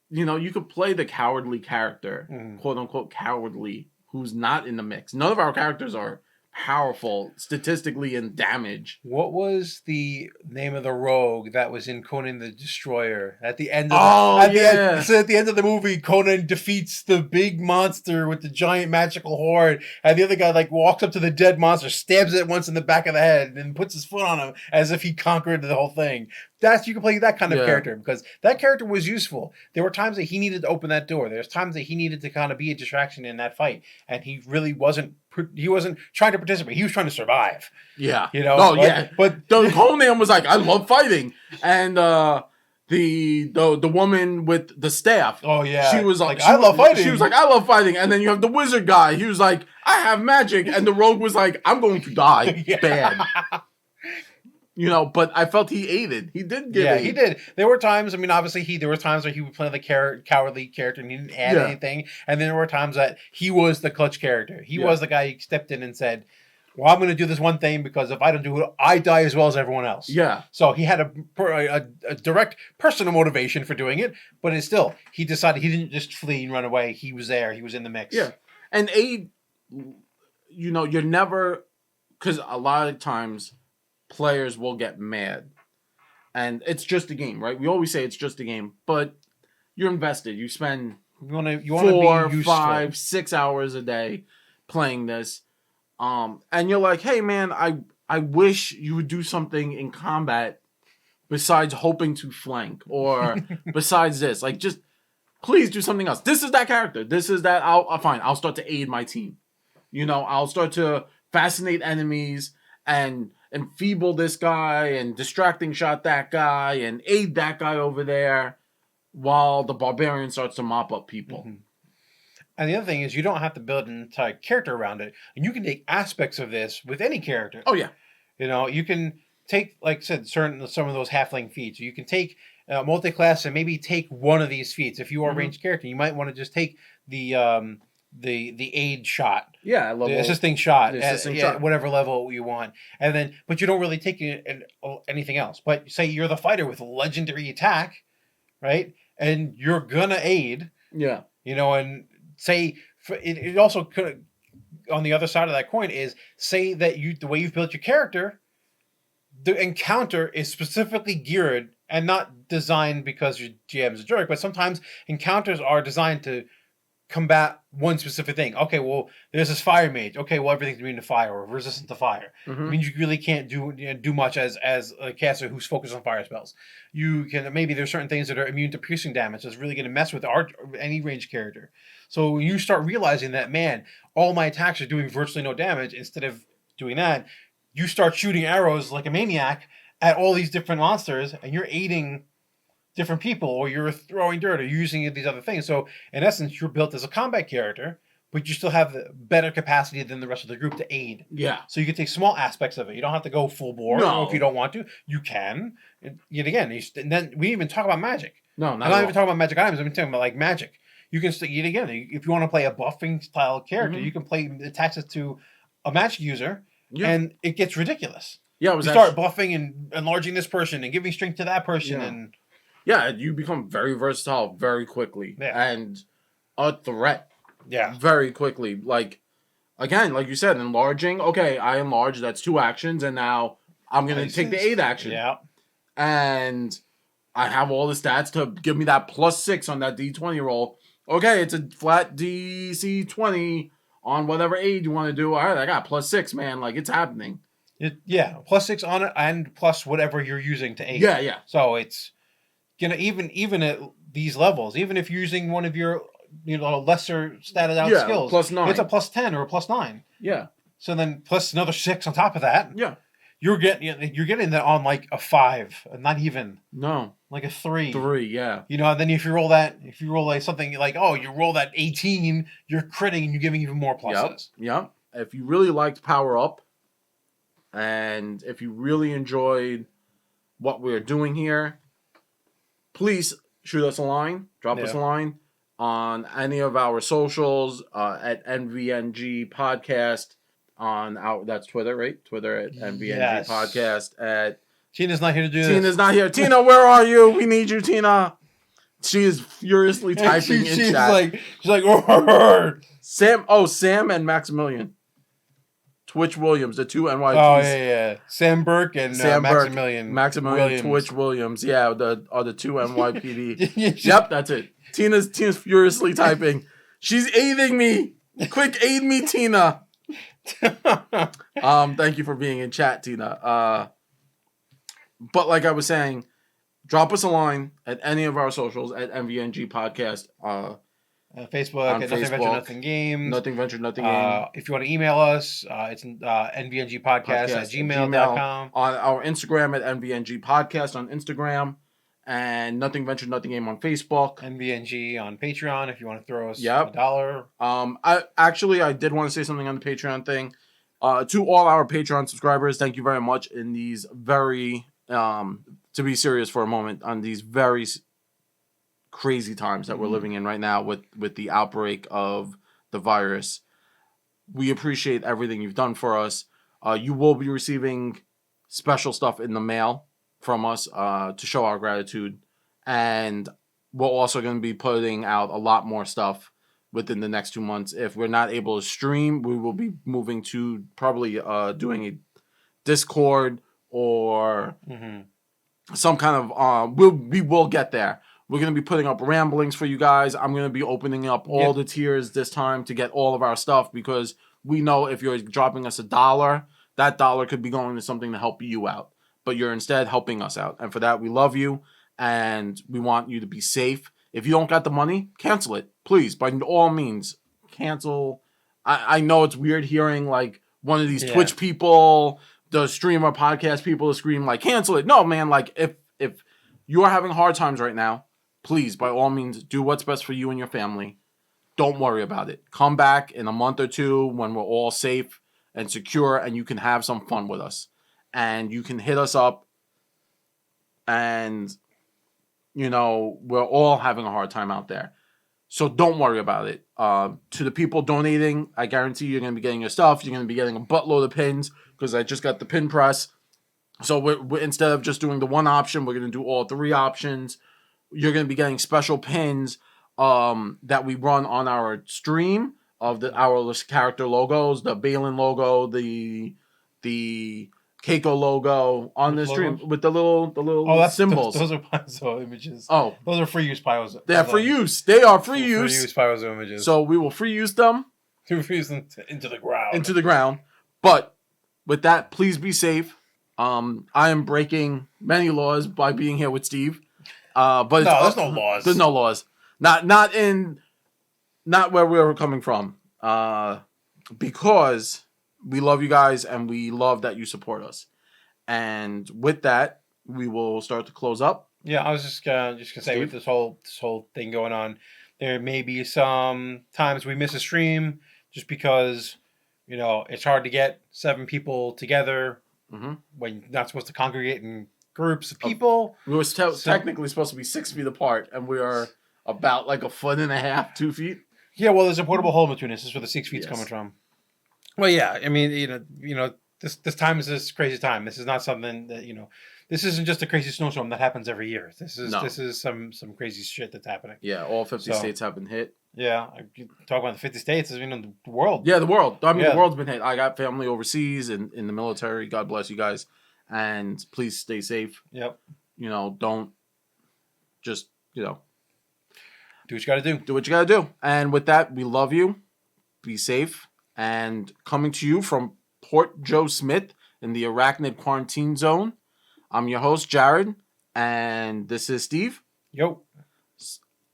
you could play the cowardly character, quote unquote cowardly, who's not in the mix. None of our characters are powerful statistically in damage. What was the name of the rogue that was in Conan the Destroyer at the end of at the end of the movie? Conan defeats the big monster with the giant magical horde, and the other guy like walks up to the dead monster, stabs it once in the back of the head, and puts his foot on him as if he conquered the whole thing. You can play that kind of character because that character was useful. There were times that he needed to open that door. There's times that he needed to kind of be a distraction in that fight, and he really wasn't. He wasn't trying to participate. He was trying to survive. Yeah. But Conan was like, I love fighting, and the woman with the staff. Oh yeah. She was like, I love fighting. She was like, I love fighting, and then you have the wizard guy. He was like, I have magic, and the rogue was like, I'm going to die bad. But I felt he aided. He did give aid. He did. There were times, obviously there were times where he would play the cowardly character and he didn't add anything. And then there were times that he was the clutch character. He was the guy who stepped in and said, well, I'm going to do this one thing because if I don't do it, I die as well as everyone else. Yeah. So he had a direct personal motivation for doing it, but it's still, he decided he didn't just flee and run away. He was there. He was in the mix. Yeah. And aid, you're never, because a lot of times players will get mad. And it's just a game, right? We always say it's just a game, but you're invested. You spend you want to 4, 5, 6 hours a day playing this. And you're like, hey man, I wish you would do something in combat besides hoping to flank or besides this. Like, just please do something else. This is that character. This is that. I'll start to aid my team. I'll start to fascinate enemies and enfeeble this guy and distracting shot that guy and aid that guy over there while the barbarian starts to mop up people. And the other thing is you don't have to build an entire character around it. And you can take aspects of this with any character. Oh, yeah. You can take, like I said, some of those halfling feats. You can take multi-class and maybe take one of these feats. If you are a ranged character, you might want to just take the aid shot. Yeah, the assisting shot at whatever level you want. And then, but you don't really take anything else. But say you're the fighter with legendary attack, right? And you're gonna aid. Yeah. And say it also could, on the other side of that coin is say that the way you've built your character, the encounter is specifically geared and not designed because your GM's a jerk, but sometimes encounters are designed to combat one specific thing. Okay, well, there's this fire mage. Okay, well, everything's immune to fire or resistant to fire. It means you really can't do much as a caster who's focused on fire spells. You can maybe there's certain things that are immune to piercing damage. That's really going to mess with any ranged character. So when you start realizing that, man, all my attacks are doing virtually no damage, instead of doing that, you start shooting arrows like a maniac at all these different monsters, and you're aiding different people, or you're throwing dirt, or using these other things. So in essence, you're built as a combat character, but you still have the better capacity than the rest of the group to aid. Yeah. So you can take small aspects of it. You don't have to go full bore. No. If you don't want to, you can. And yet again, and then we even talk about magic. No, I'm not even talking about magic items. I'm talking about like magic. You can yet again, if you want to play a buffing style character, you can play attach it to a magic user, and it gets ridiculous. Yeah, you start buffing and enlarging this person and giving strength to that person, and you become very versatile very quickly and a threat. Yeah, very quickly. Like again, like you said, enlarging. Okay, I enlarge. That's 2 actions, and now I'm gonna take the 8 action. Yeah, and I have all the stats to give me that +6 on that D20 roll. Okay, it's a flat DC 20 on whatever aid you want to do. All right, I got +6, man. Like, it's happening. +6 on it, and plus whatever you're using to aid. Yeah. So it's gonna even at these levels, even if you're using one of your lesser statted out skills, +9. it's a +10 or a +9. Yeah. So then plus another 6 on top of that. Yeah. You're getting that on like a 5, not even. No. Like a 3. 3, yeah. And then if you roll like something like, oh, you roll that 18, you're critting and you're giving even more pluses. Yep. If you really liked Power Up, and if you really enjoyed what we're doing here, please shoot us a line, drop us a line on any of our socials at NVNG Podcast on that's Twitter, right? Twitter at NVNG Podcast at. Tina's not here to do this. Tina's not here. Tina, where are you? We need you, Tina. She is furiously typing in chat. She's like, Sam and Maximilian. Twitch Williams, the 2 NYPs. Oh, yeah. Sam Burke and Maximilian. Maximilian Twitch Williams. Yeah, the 2 NYPD. Yep, that's it. Tina's furiously typing. She's aiding me. Quick, aid me, Tina. Thank you for being in chat, Tina. But like I was saying, drop us a line at any of our socials at MVNG Podcast. Facebook, at Nothing Venture, Nothing Game. Nothing Venture, Nothing Game. If you want to email us, it's nvngpodcast@gmail.com. On our Instagram at NVNG Podcast on Instagram. And Nothing Venture, Nothing Game on Facebook. NVNG on Patreon if you want to throw us $1. I did want to say something on the Patreon thing. To all our Patreon subscribers, thank you very much in these very... to be serious for a moment, on these very crazy times that we're living in right now with the outbreak of the virus. We appreciate everything you've done for us. You will be receiving special stuff in the mail from us to show our gratitude. And we're also going to be putting out a lot more stuff within the next 2 months. If we're not able to stream, we will be moving to probably doing a Discord or some kind of we will get there. We're going to be putting up ramblings for you guys. I'm going to be opening up all the tiers this time to get all of our stuff, because we know if you're dropping us $1, that dollar could be going to something to help you out, but you're instead helping us out. And for that, we love you and we want you to be safe. If you don't got the money, cancel it. Please, by all means, cancel. I know it's weird hearing like one of these Twitch people, the streamer podcast people to scream like, cancel it. No, man, like if you are having hard times right now, please, by all means, do what's best for you and your family. Don't worry about it. Come back in a month or 2 when we're all safe and secure and you can have some fun with us. And you can hit us up. And, we're all having a hard time out there. So don't worry about it. To the people donating, I guarantee you're going to be getting your stuff. You're going to be getting a buttload of pins, because I just got the pin press. So we're instead of just doing the one option, we're going to do all 3 options. You're going to be getting special pins that we run on our stream of our character logos, the Balin logo, the Keiko logo on the stream Logos? with the little symbols. Those are Paizo images. Oh, Those are free use Paizo. they're free use. They are free Free use. use Paizo images. So we will free use them free use them into the ground. into the ground. But with that, please be safe. I am breaking many laws by being here with Steve. But no, there's no laws. There's no laws. Not where we're coming from. Because we love you guys and we love that you support us. And with that, we will start to close up. Yeah, I was just gonna say, with this whole thing going on, there may be some times we miss a stream just because, it's hard to get 7 people together when you're not supposed to congregate in groups of people. We were technically supposed to be 6 feet apart, and we are about like 1.5 feet, 2 feet. Yeah, well, there's a portable hole between us. This is where the 6 feet's coming from. Well, yeah, I mean, this time is this crazy time. This is not something that this isn't just a crazy snowstorm that happens every year. This is some crazy shit that's happening. Yeah, all 50 states have been hit. Yeah, talk about the 50 states, the world. Yeah, the world. I mean, the world's been hit. I got family overseas and in the military. God bless you guys, and please stay safe. Yep. Don't just do what you got to do. Do what you got to do. And with that, we love you. Be safe. And coming to you from Port Joe Smith in the Arachnid Quarantine Zone, I'm your host, Jared, and this is Steve. Yo.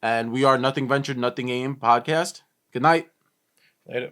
And we are Nothing Ventured, Nothing Aimed podcast. Good night. Later.